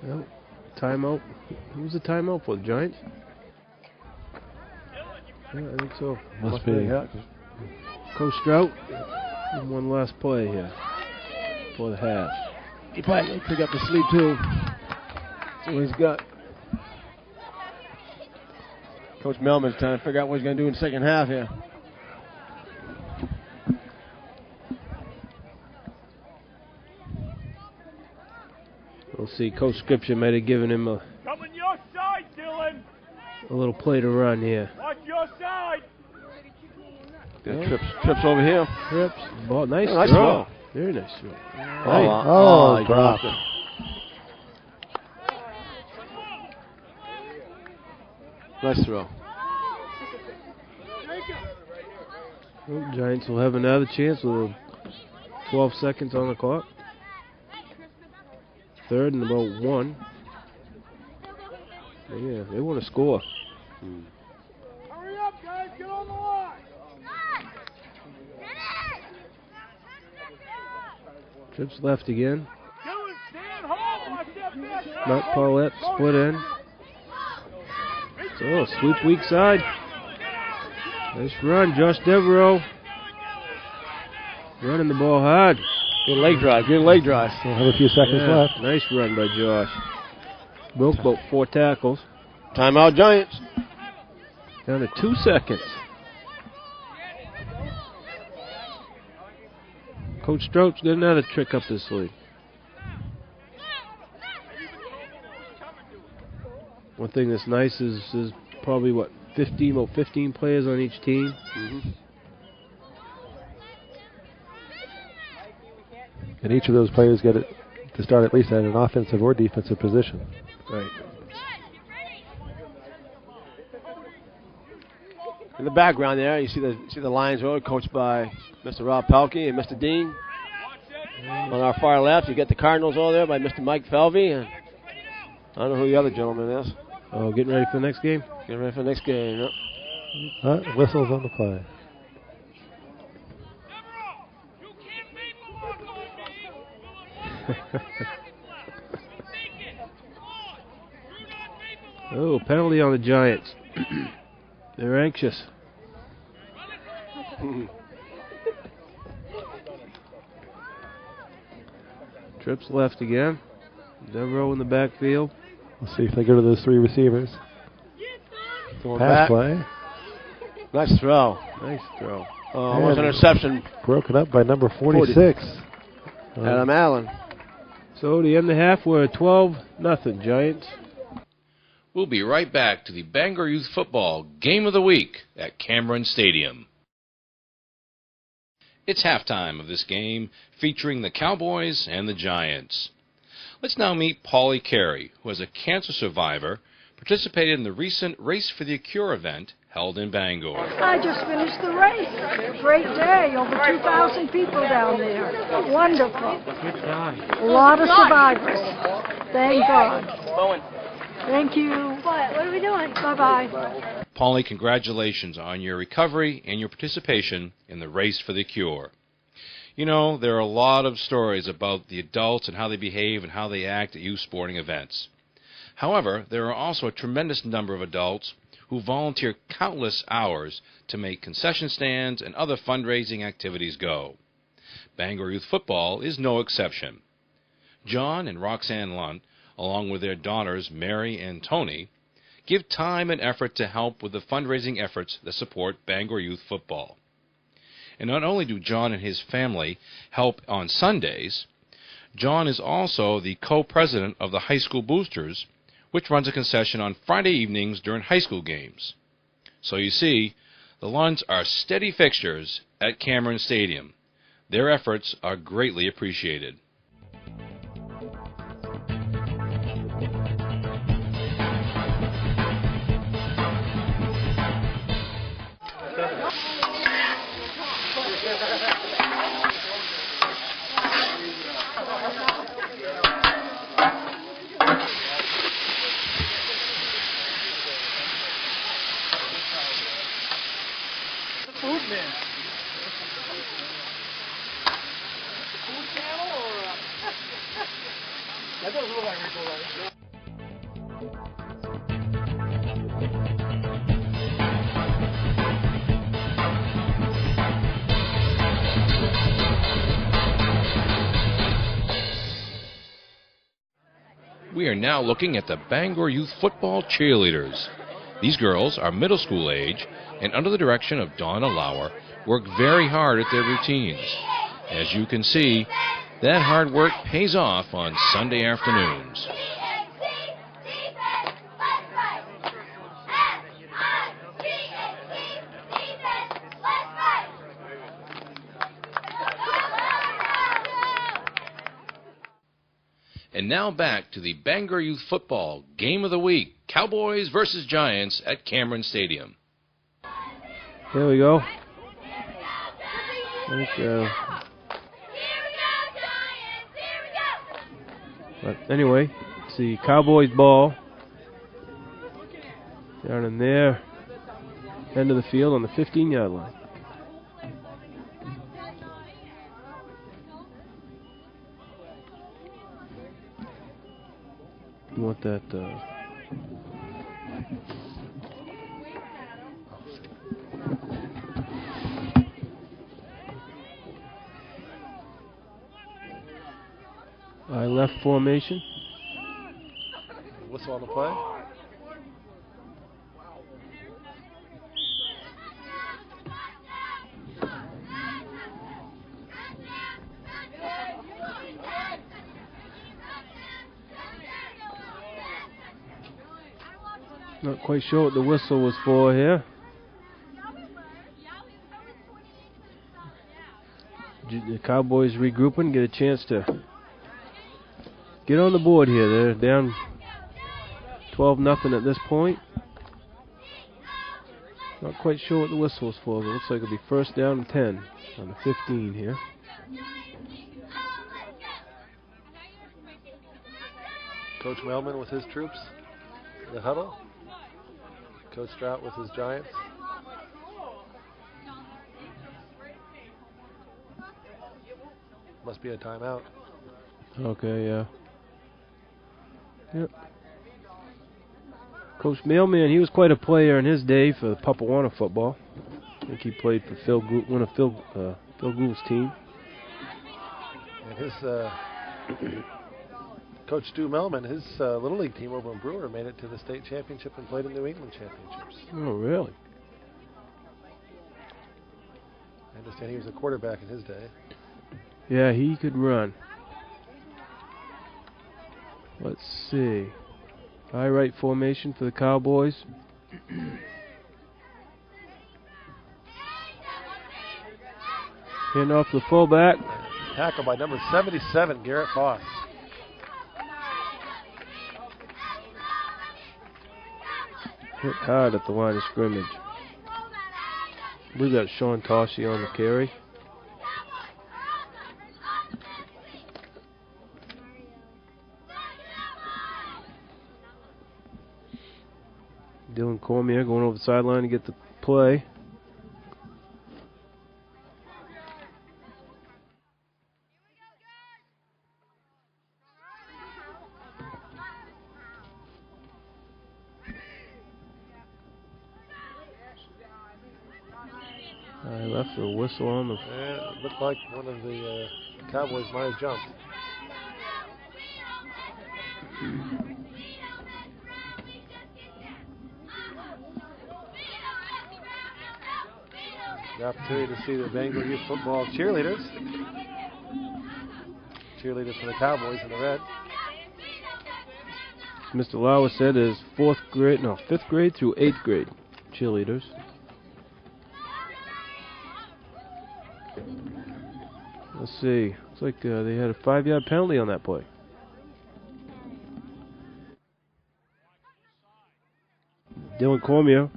Well, timeout. Who was the timeout for? The Giants? Yeah, I think so.
Must be.
Yeah.
Coach Strout. And one last play here for the half.
He probably pick up the sleep too. See what he's got. Coach Melman's trying to figure out what he's going to do in the second half here.
We'll see. Coach Scripture might have given him a
Coming your side, Dylan.
little play to run here.
Watch your side.
Yeah, trips over here.
Trips. Ball. Nice,
nice
throw.
throw.
Very nice throw.
He
dropped
it. Nice throw.
Well, Giants will have another chance with 12 seconds on the clock. Third and about 1. Yeah, they want to score.
Hurry up, guys. Get on the line.
Trips left again.
Dylan, stand home. Watch that back.
Matt Paulette split in. So, sweep weak side. Nice run, Josh Devereaux. Running the ball hard.
Good leg drive. Good leg drive.
Still have a few seconds left.
Nice run by Josh. Broke about 4 tackles.
Timeout, Giants.
Down to 2 seconds. Coach Strout's got another trick up his sleeve. One thing that's nice is probably what, 15 players on each team.
And each of those players get it to start at least at an offensive or defensive position.
Right.
In the background there, you see the Lions are coached by Mr. Rob Pelkey and Mr. Dean. On our far left, you get the Cardinals over there by Mr. Mike Felvey. And I don't know who the other gentleman is.
Oh, getting ready for the next game?
Getting ready for the next game. Yep.
Whistles on the play.
Oh, penalty on the Giants. They're anxious. Trips left again. Devereaux in the backfield.
We'll see if they go to those 3 receivers.
Going
Pass
back.
play.
Nice throw.
Nice throw.
Almost an interception.
Broken up by number 46.
Adam Allen.
So the end of the half, we're 12-0 Giants.
We'll be right back to the Bangor Youth Football Game of the Week at Cameron Stadium. It's halftime of this game featuring the Cowboys and the Giants. Let's now meet Paulie Carey, who as a cancer survivor participated in the recent Race for the Cure event held in Bangor.
I just finished the race. Great day. Over 2,000 people down there. Wonderful. A lot of survivors. Thank God. Thank you. What are we doing? Bye-bye.
Paulie, congratulations on your recovery and your participation in the Race for the Cure. You know, there are a lot of stories about the adults and how they behave and how they act at youth sporting events. However, there are also a tremendous number of adults who volunteer countless hours to make concession stands and other fundraising activities go. Bangor Youth Football is no exception. John and Roxanne Lunt, along with their daughters Mary and Tony, give time and effort to help with the fundraising efforts that support Bangor Youth Football. And not only do John and his family help on Sundays, John is also the co-president of the High School Boosters, which runs a concession on Friday evenings during high school games. So you see, the Lunds are steady fixtures at Cameron Stadium. Their efforts are greatly appreciated. We are now looking at the Bangor Youth Football cheerleaders. These girls are middle school age and under the direction of Donna Lauer work very hard at their routines. As you can see, that hard work pays off on Sunday afternoons. And now back to the Bangor Youth Football Game of the Week, Cowboys versus Giants at Cameron Stadium.
Here we go. But anyway, it's the Cowboys ball down in their end of the field on the 15-yard line. You want that I left formation.
Whistle on the play.
Not quite sure what the whistle was for here. The Cowboys regrouping, get a chance to get on the board here. They're down 12-0 at this point. Not quite sure what the whistle was for, but it looks like it'll be first down and 10 on the 15 here.
Coach Melman with his troops in the huddle. Coach Strout with his Giants. Must be a timeout.
Okay, yeah. Yep. Coach Mailman, he was quite a player in his day for the Papawana football. I think he played for one of Phil Gould's team.
And his Coach Stu Melman, his Little League team over in Brewer made it to the state championship and played in New England championships.
Oh, really?
I understand he was a quarterback in his day.
Yeah, he could run. Let's see. High right formation for the Cowboys. Hand off the fullback.
Tackle by number 77, Garrett Foss.
Hit hard at the line of scrimmage. I believe that's Sean Toschi on the carry. Dylan Cormier going over the sideline to get the play. I left the whistle on the...
It looked like one of the Cowboys might have jumped.
The opportunity to see the Bangor Youth Football cheerleaders. Cheerleaders for the Cowboys in the red.
Mr. Lauer said is 5th grade through 8th grade cheerleaders. Let's see. Looks like they had a 5-yard penalty on that play. Dylan Cormier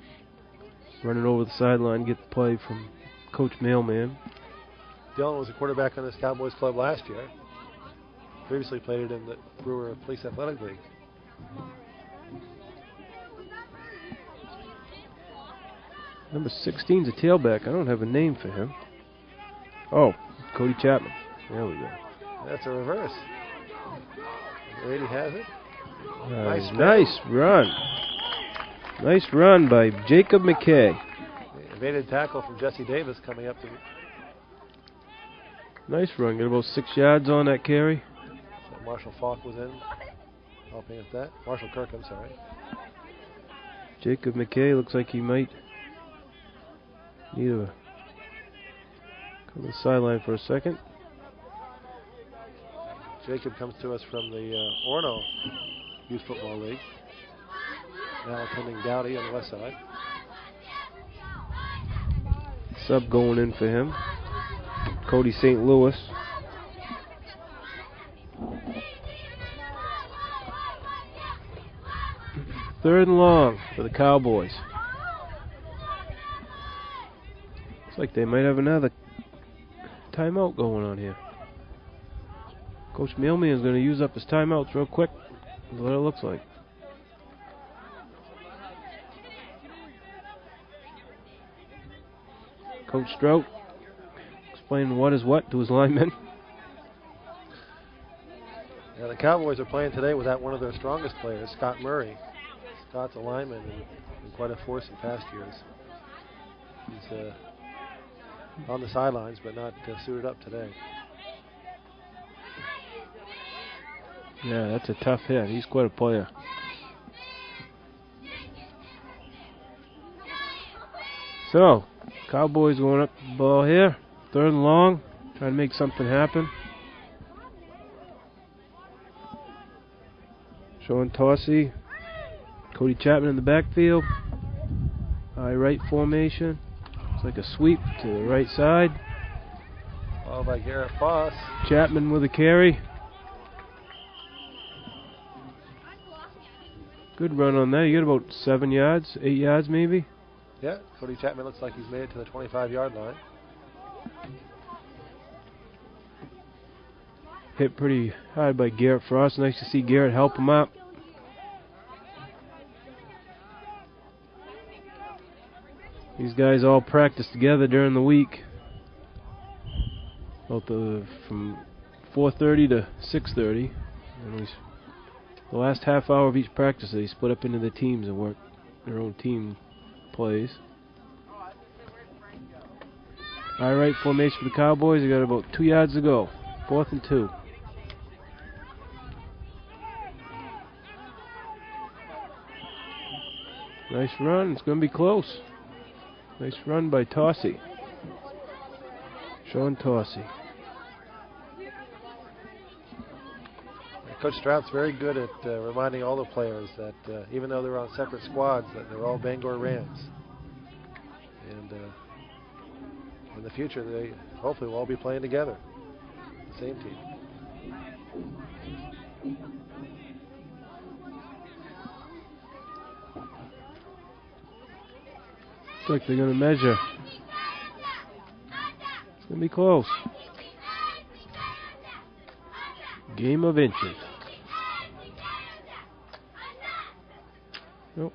running over the sideline, get the play from Coach Mailman.
Dylan was a quarterback on this Cowboys club last year. Previously played it in the Brewer Police Athletic League.
Number 16's a tailback. I don't have a name for him. Oh, Cody Chapman. There we go.
That's a reverse. Brady has it.
Nice run. Nice run by Jacob McKay.
Evaded tackle from Jesse Davis coming up to.
Nice run. Got about 6 yards on that carry.
So Marshall Falk was in, helping with that. Marshall Kirk, I'm sorry.
Jacob McKay looks like he might need to come to the sideline for a second.
Jacob comes to us from the Orono Youth Football League. Now attending Dowdy on the west side.
Sub going in for him. Cody St. Louis. Third and long for the Cowboys. Looks like they might have another timeout going on here. Coach Mailman is going to use up his timeouts real quick. That's what it looks like. Coach Strout explaining what is what to his linemen.
Yeah, the Cowboys are playing today without one of their strongest players, Scott Murray. Scott's a lineman and quite a force in past years. He's on the sidelines, but not suited up today.
Yeah, that's a tough hit. He's quite a player. So, Cowboys going up the ball here. Third and long. Trying to make something happen. Showing Tossie. Cody Chapman in the backfield. High right formation. It's like a sweep to the right side.
Followed by Garrett Foss.
Chapman with a carry. Good run on that. You got about 7 yards, 8 yards maybe.
Yeah, Cody Chapman looks like he's made it to the 25-yard line.
Hit pretty hard by Garrett Frost. Nice to see Garrett help him up. These guys all practice together during the week. From 4:30 to 6:30. And the last half hour of each practice, they split up into the teams and work their own team plays. High right formation for the Cowboys. They got about 2 yards to go. 4th and 2. Nice run. It's going to be close. Nice run by Tossie. Sean Tossie.
Coach Strout's very good at reminding all the players that even though they're on separate squads, that they're all Bangor Rams. And in the future, they hopefully will all be playing together. Same team.
Looks like they're going to measure. It's going to be close. Game of inches. Nope.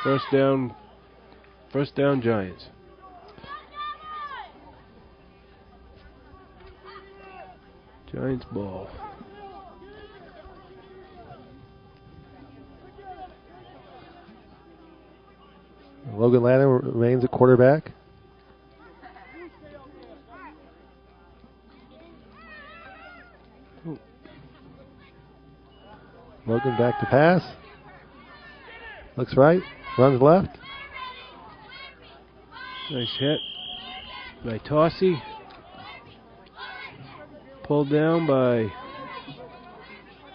First down Giants. Giants ball.
Logan Lannon remains at quarterback. Logan back to pass. Looks right. Runs left.
Nice hit by Tossie. Pulled down by,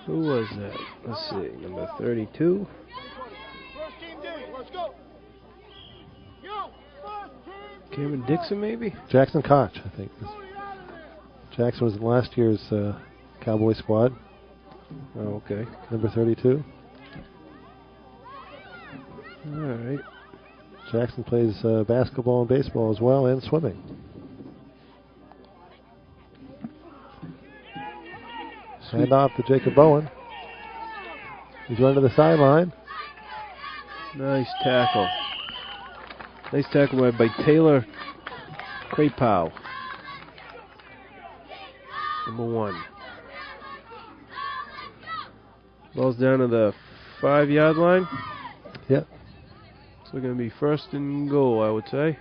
who was that? Let's see, number 32. Cameron Dixon, maybe?
Jackson Koch, I think. Jackson was in last year's Cowboy squad.
Oh, okay.
Number 32.
All right.
Jackson plays basketball and baseball as well, and swimming. Hand off to Jacob Bowen. He's run to the sideline.
Nice tackle. Nice tackle by Taylor Krapow. Number 1. Ball's down to the 5-yard line.
Yep.
So going to be first and goal, I would say.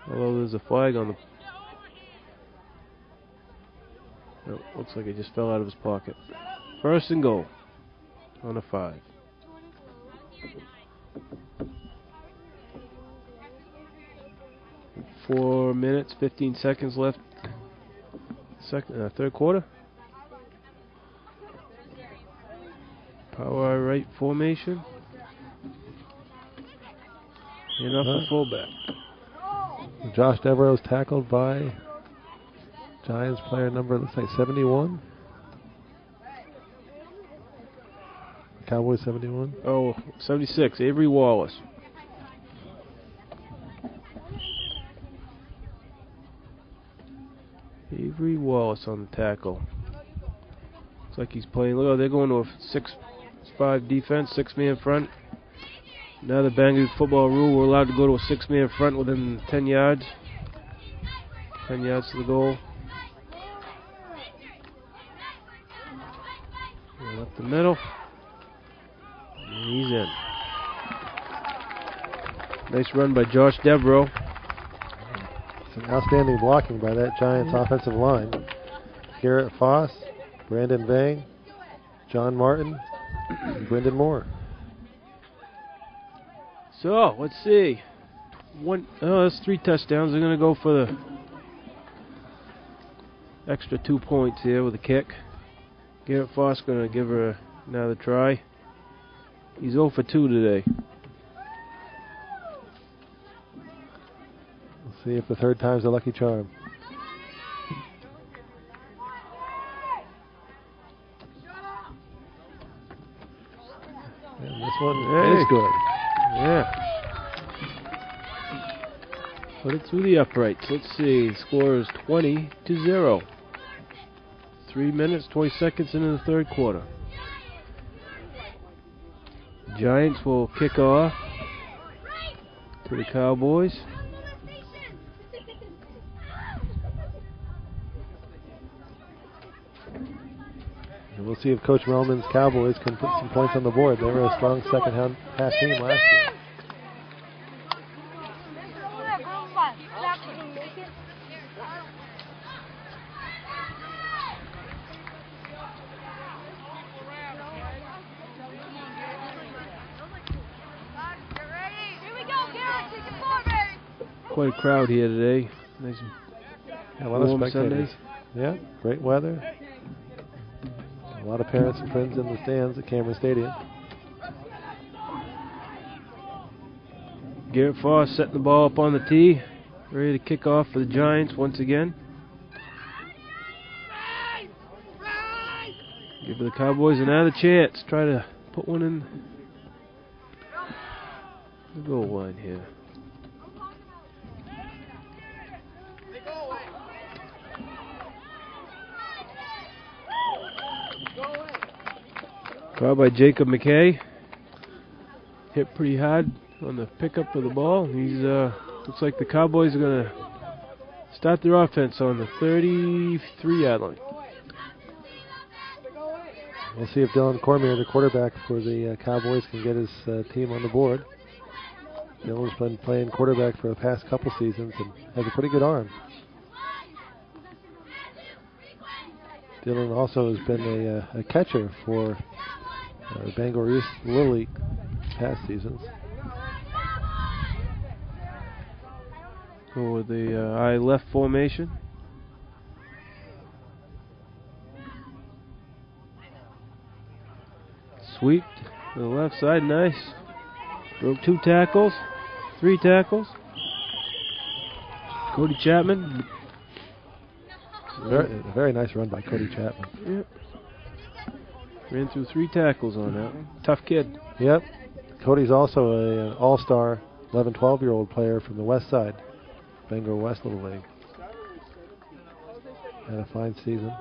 Although there's a flag on the... Oh, looks like it just fell out of his pocket. First and goal on a 5. Four minutes, 15 seconds left. Third quarter. Power right formation. And off the fullback.
Josh Devereaux's tackled by Giants player number, looks like 71. Cowboys 71.
Oh, 76, Avery Wallace. Avery Wallace on the tackle. Looks like he's playing. Look, they're going to a 6-5 defense, 6-man front. Now the Bangor football rule, we're allowed to go to a 6-man front within 10 yards. 10 yards to the goal. And up the middle. And he's in. Nice run by Josh Devereaux.
Some outstanding blocking by that Giants offensive line. Garrett Foss, Brandon Vang, John Martin, and Brendan Moore.
So, let's see. That's 3 touchdowns. They're going to go for the extra 2 points here with a kick. Garrett Foss going to give her another try. He's 0 for 2 today.
We'll see if the third time's a lucky charm. And this one is good.
Yeah. Put it through the uprights. Let's see. Score is 20-0. 3 minutes, 20 seconds into the third quarter. Giants will kick off to the Cowboys.
And we'll see if Coach Melman's Cowboys can put some points on the board. They were a strong second half team last year.
Quite a crowd here today. Nice
A lot of
warm
spectators.
Sunday.
Yeah, great weather. A lot of parents and friends in the stands at Cameron Stadium.
Garrett Foss setting the ball up on the tee. Ready to kick off for the Giants once again. Give the Cowboys another chance. Try to put one in the goal line here. Caught by Jacob McKay. Hit pretty hard on the pickup of the ball. He's looks like the Cowboys are going to start their offense on the 33-yard line.
We'll see if Dylan Cormier, the quarterback for the Cowboys, can get his team on the board. Dylan's been playing quarterback for the past couple seasons and has a pretty good arm. Dylan also has been a catcher for the Bangor East Little League past seasons.
Go with the I left formation. Sweep to the left side, nice. Broke 2 tackles, 3 tackles. Cody Chapman.
Very nice run by Cody Chapman.
Yep. Ran through 3 tackles on that one. Tough kid.
Yep. Cody's also an all-star 11, 12-year-old player from the west side, Bangor West Little League. Had a fine season.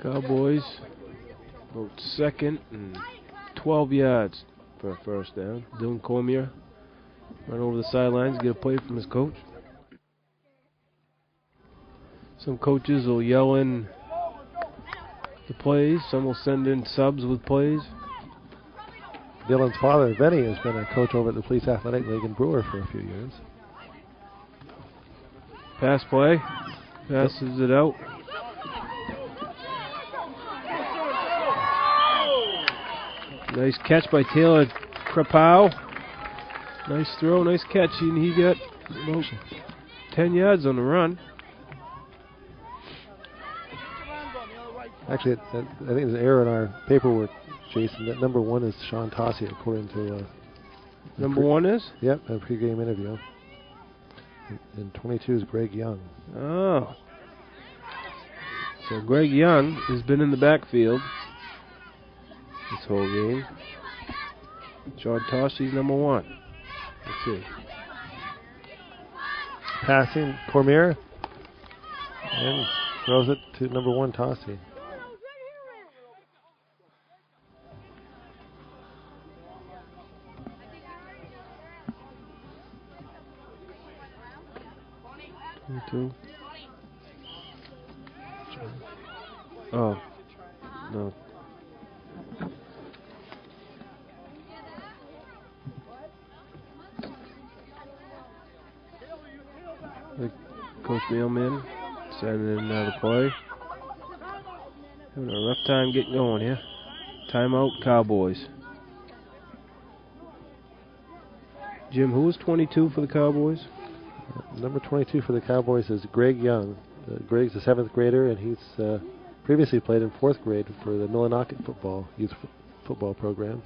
Cowboys vote second and 12 yards for a first down. Dylan Cormier run over the sidelines, get a play from his coach. Some coaches will yell in the plays. Some will send in subs with plays.
Dylan's father, Benny, has been a coach over at the Police Athletic League in Brewer for a few years.
Pass play. Passes it out. Nice catch by Taylor Krapow. Nice throw, nice catch, and he got about 10 yards on the run.
Actually, I think there's an error in our paperwork, Jason. That number 1 is Sean Tossie, according to...
Number 1 is?
Yep, a pregame interview. And 22 is Greg Young.
Oh. So Greg Young has been in the backfield this whole game. Sean Tossie's number 1. Let's see.
Passing, Cormier. And throws it to number 1, Tossie.
Two. Oh, no. Coach Mailman sending another play. Having a rough time getting going here. Timeout, Cowboys. Jim, who was 22 for the Cowboys?
Number 22 for the Cowboys is Greg Young. Greg's a 7th grader, and he's previously played in 4th grade for the Millinocket youth football program.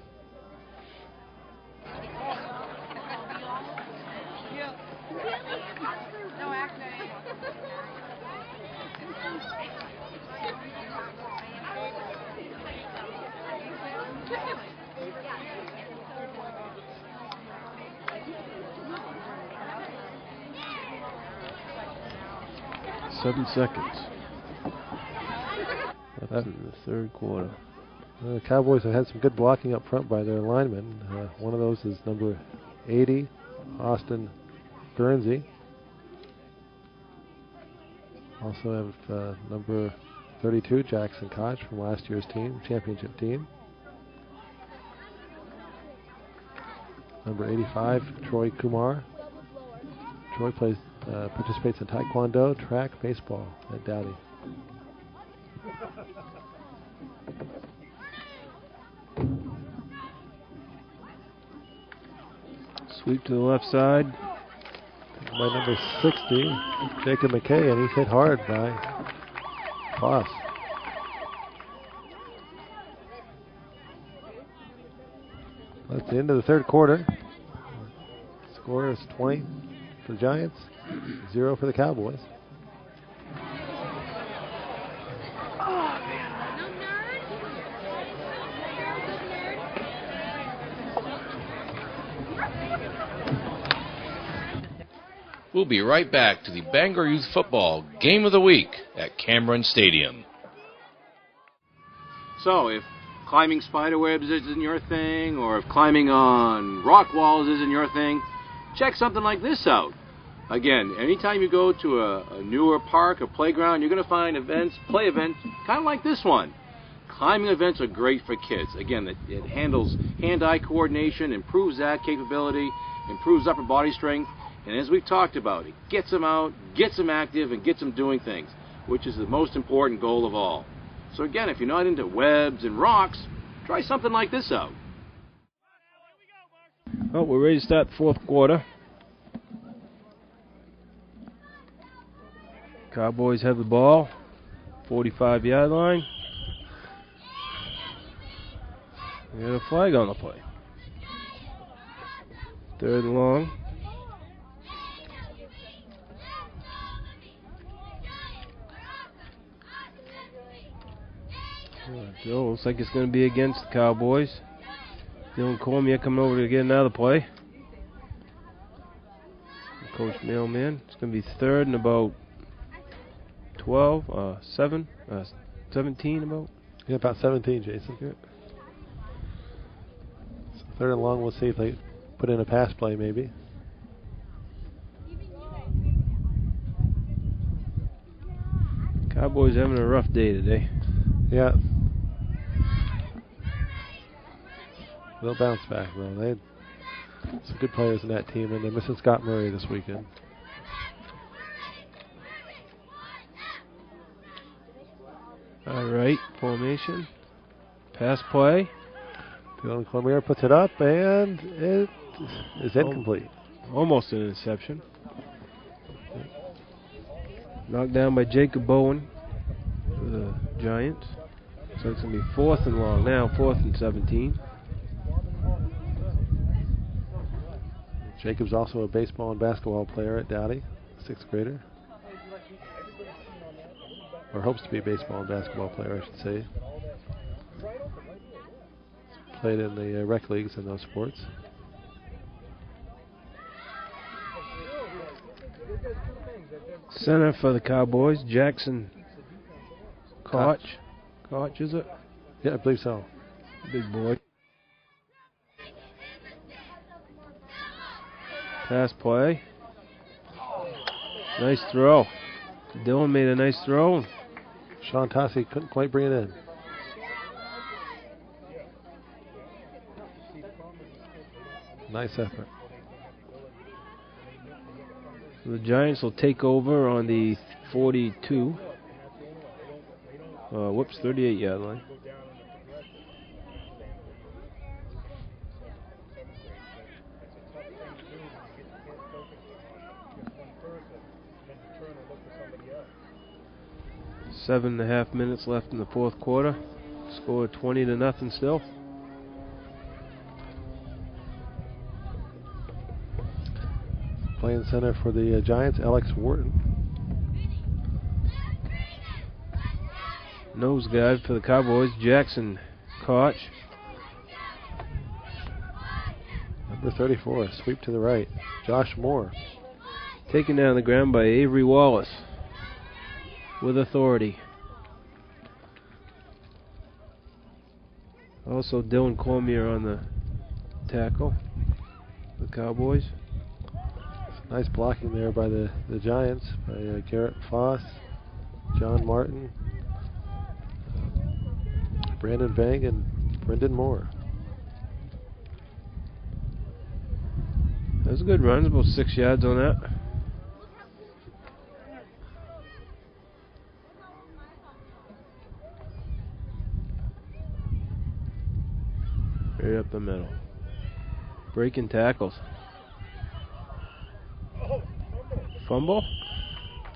Seven seconds. That's in the third quarter.
The Cowboys have had some good blocking up front by their linemen. One of those is number 80, Austin Guernsey. Also have number 32, Jackson Koch from last year's championship team. Number 85, Troy Kumar. Troy participates in taekwondo, track, baseball at Dowdy.
Sweep to the left side.
By number 60, Jacob McKay, and he's hit hard by Foss. That's the end of the third quarter. Score is 20 for the Giants, 0 for the Cowboys.
We'll be right back to the Bangor Youth Football Game of the Week at Cameron Stadium. So, if climbing spider webs isn't your thing, or if climbing on rock walls isn't your thing, check something like this out. Again, anytime you go to a newer park or playground, you're going to find events, play events, kind of like this one. Climbing events are great for kids. Again, it handles hand-eye coordination, improves that capability, improves upper body strength, and as we've talked about, it gets them out, gets them active, and gets them doing things, which is the most important goal of all. So again, if you're not into webs and rocks, try something like this out.
Well, we're ready to start the fourth quarter. Cowboys have the ball, 45-yard line. We got a flag on the play. 3rd and long. Joe, looks like it's going to be against the Cowboys. Dylan Cormier coming over to get another play. Coach Mailman. It's going to be 3rd and about 17 about.
Yeah, about 17, Jason.
Yeah.
So 3rd and long, we'll see if they put in a pass play maybe.
Cowboys having a rough day today.
Yeah. They'll bounce back, though. They had some good players in that team, and they're missing Scott Murray this weekend.
All right, formation. Pass play.
Dylan Cormier puts it up, and it is incomplete.
Almost an interception. Knocked down by Jacob Bowen for the Giants. So it's going to be 4th and long now, 4th and 17.
Jacob's also a baseball and basketball player at Dowdy, 6th grader. Or hopes to be a baseball and basketball player, I should say. Played in the rec leagues in those sports.
Center for the Cowboys, Jackson Koch. Koch, is it?
Yeah, I believe so.
Big boy. Pass play. Nice throw. Dylan made a nice throw.
Sean Tossie couldn't quite bring it in. Nice effort.
So the Giants will take over on the 42. 38-yard line. Seven and a half minutes left in the fourth quarter. Score 20-0 still.
Playing center for the Giants, Alex Wharton.
Nose guard for the Cowboys, Jackson Koch.
Number 34, a sweep to the right, Josh Moore.
Taken down the ground by Avery Wallace with authority. Also Dylan Cormier on the tackle. The Cowboys.
Nice blocking there by the Giants, by Garrett Foss, John Martin, Brandon Bang, and Brendan Moore.
That was a good run, about 6 yards on that. Right up the middle. Breaking tackles. Fumble?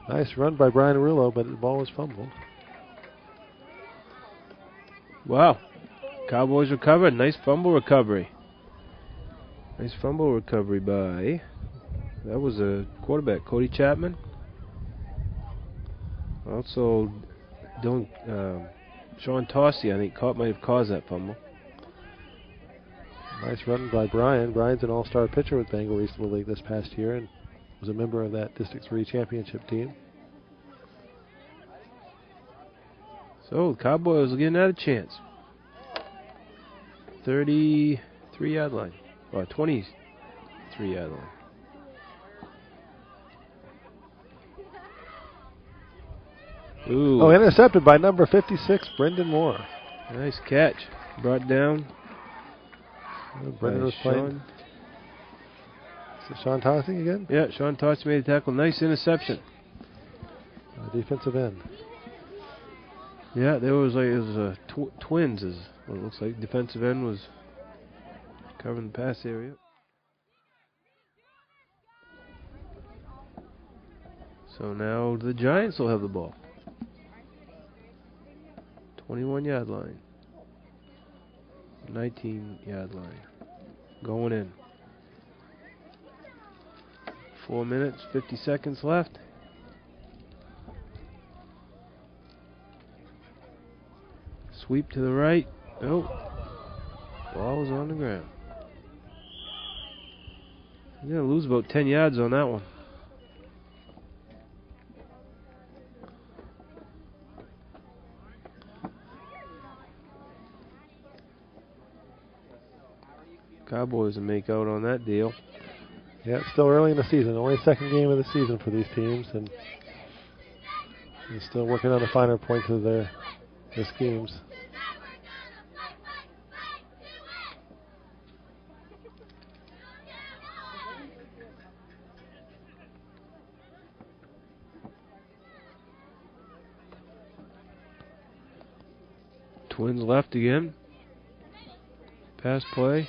Nice run by Brian Rullo, but the ball was fumbled.
Wow. Cowboys recovered. Nice fumble recovery. Nice fumble recovery by, that was a quarterback, Cody Chapman. Also, Sean Tossie, I think, might have caused that fumble.
Nice run by Brian. Brian's an all-star pitcher with Bangor Regional League this past year and was a member of that District 3 championship team.
So, the Cowboys are getting out a chance. 33-yard line. Or 23-yard line. Ooh.
Oh, intercepted by number 56, Brendan Moore.
Nice catch. Brought down.
Brendan was playing. Is it Sean Tossing again?
Yeah, Sean Tossing made a tackle. Nice interception.
Defensive end.
Yeah, it was twins. Is what it looks like. Defensive end was covering the pass area. So now the Giants will have the ball. 21-yard line. 19-yard line. Going in. 4 minutes, 50 seconds left. Sweep to the right. Nope. Ball is on the ground. You're going to lose about 10 yards on that one. Cowboys will make out on that deal.
Yeah, it's still early in the season. Only second game of the season for these teams, and they're still working on the finer points of their schemes.
Twins left again. Pass play.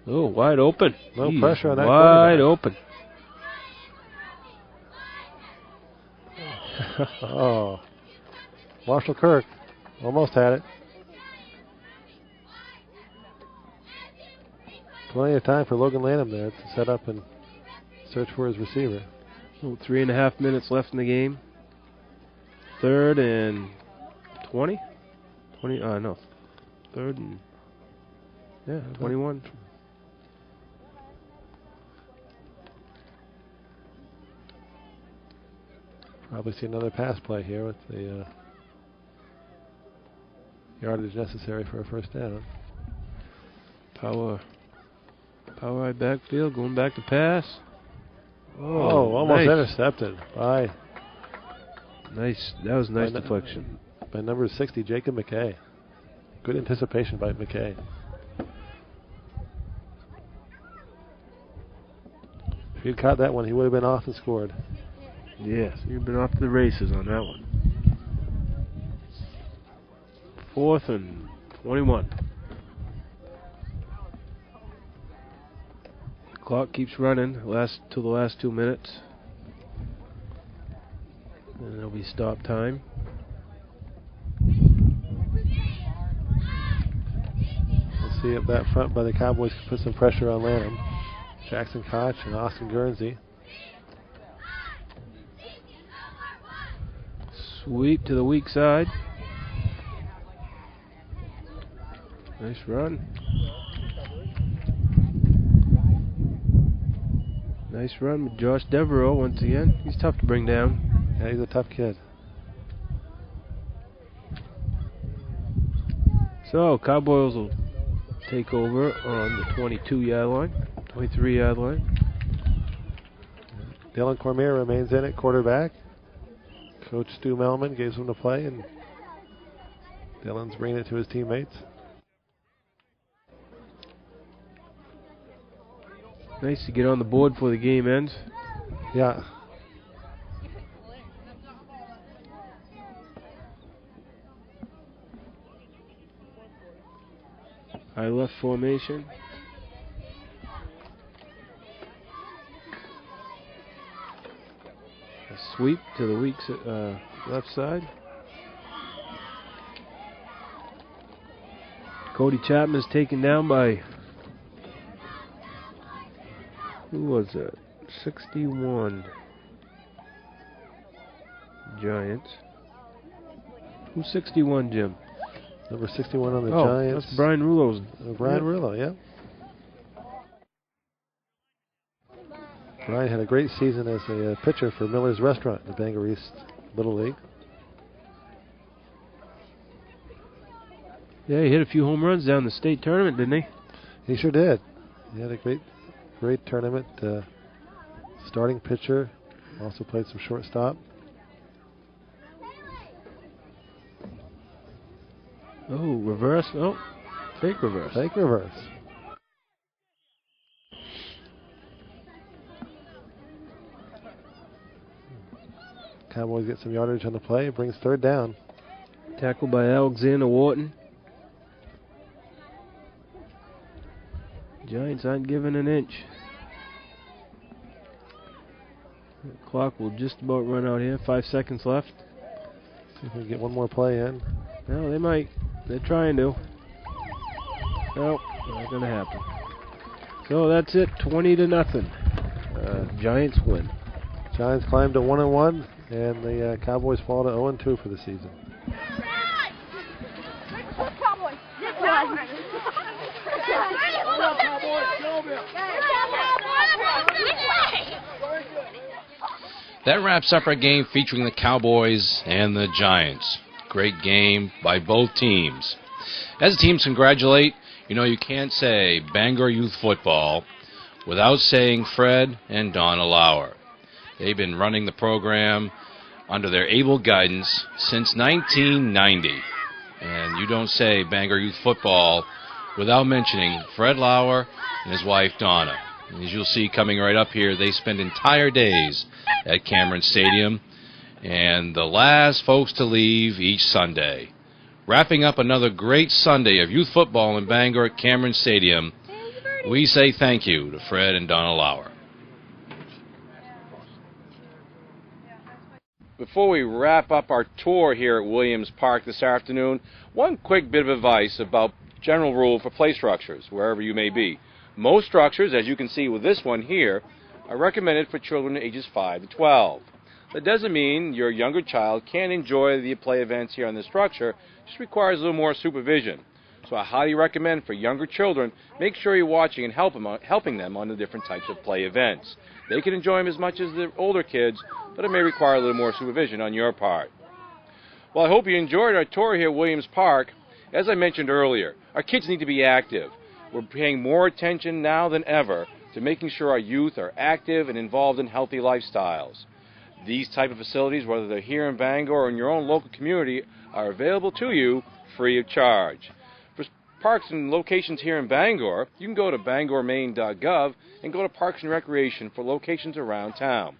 Oh, wide open.
No
He
pressure on that
wide open.
Oh. Marshall Kirk almost had it. Plenty of time for Logan Lanham there to set up and search for his receiver.
Oh, 3.5 minutes left in the game. 3rd and 20? 20, no. 3rd and, 21.
Probably see another pass play here with the yardage necessary for a first down.
Power right backfield, going back to pass.
Oh, almost intercepted by.
Nice. That was nice deflection.
By number 60, Jacob McKay. Good anticipation by McKay. If he'd caught that one, he would have been off and scored.
Yes, you've been off to the races on that one. 4th and 21. The clock keeps running till the last 2 minutes. And there'll be stop time.
We'll see if that front by the Cowboys can put some pressure on Lanham. Jackson Koch and Austin Guernsey.
Sweep to the weak side. Nice run. Nice run with Josh Devereaux once again. He's tough to bring down.
Yeah, he's a tough kid.
So Cowboys will take over on the 22-yard line, 23-yard line.
Dylan Cormier remains in at quarterback. Coach Stu Melman gives him the play, and Dylan's bringing it to his teammates.
Nice to get on the board before the game ends.
Yeah.
High left formation. A sweep to the weak left side. Cody Chapman is taken down by, who was it? 61 Giants. Who's 61, Jim?
Number 61 on the Giants.
That's Brian Rulo's.
Brian Rulo, yeah. Brian had a great season as a pitcher for Miller's Restaurant in the Bangor East Little League.
Yeah, he hit a few home runs down the state tournament, didn't he?
He sure did. He had a great tournament. Starting pitcher. Also played some shortstop.
Oh, reverse. Oh, fake reverse.
Fake reverse. Cowboys get some yardage on the play. Brings third down.
Tackled by Alexander Wharton. Giants aren't giving an inch. The clock will just about run out here. 5 seconds left.
See if we can get one more play in.
No, they might. They're trying to. Nope, not going to happen. So that's it, 20-0. Giants win.
Giants climb to 1-1, and the Cowboys fall to 0-2 for the season.
That wraps up our game featuring the Cowboys and the Giants. Great game by both teams. As the teams congratulate, you know you can't say Bangor Youth Football without saying Fred and Donna Lauer. They've been running the program under their able guidance since 1990. And you don't say Bangor Youth Football without mentioning Fred Lauer and his wife Donna. And as you'll see coming right up here, they spend entire days at Cameron Stadium and the last folks to leave each Sunday. Wrapping up another great Sunday of youth football in Bangor at Cameron Stadium, we say thank you to Fred and Donna Lauer. Before we wrap up our tour here at Williams Park this afternoon, one quick bit of advice about general rule for play structures, wherever you may be. Most structures, as you can see with this one here, are recommended for children ages 5 to 12. That doesn't mean your younger child can't enjoy the play events here on this structure, it just requires a little more supervision. So I highly recommend for younger children, make sure you're watching and helping them on the different types of play events. They can enjoy them as much as the older kids, but it may require a little more supervision on your part. Well, I hope you enjoyed our tour here at Williams Park. As I mentioned earlier, our kids need to be active. We're paying more attention now than ever to making sure our youth are active and involved in healthy lifestyles. These type of facilities, whether they're here in Bangor or in your own local community, are available to you free of charge. For parks and locations here in Bangor, you can go to bangormaine.gov and go to Parks and Recreation for locations around town.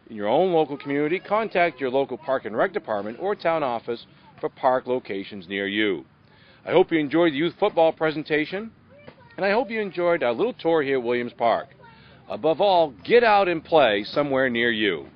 In your own local community, contact your local Park and Rec department or town office for park locations near you. I hope you enjoyed the youth football presentation, and I hope you enjoyed our little tour here at Williams Park. Above all, get out and play somewhere near you.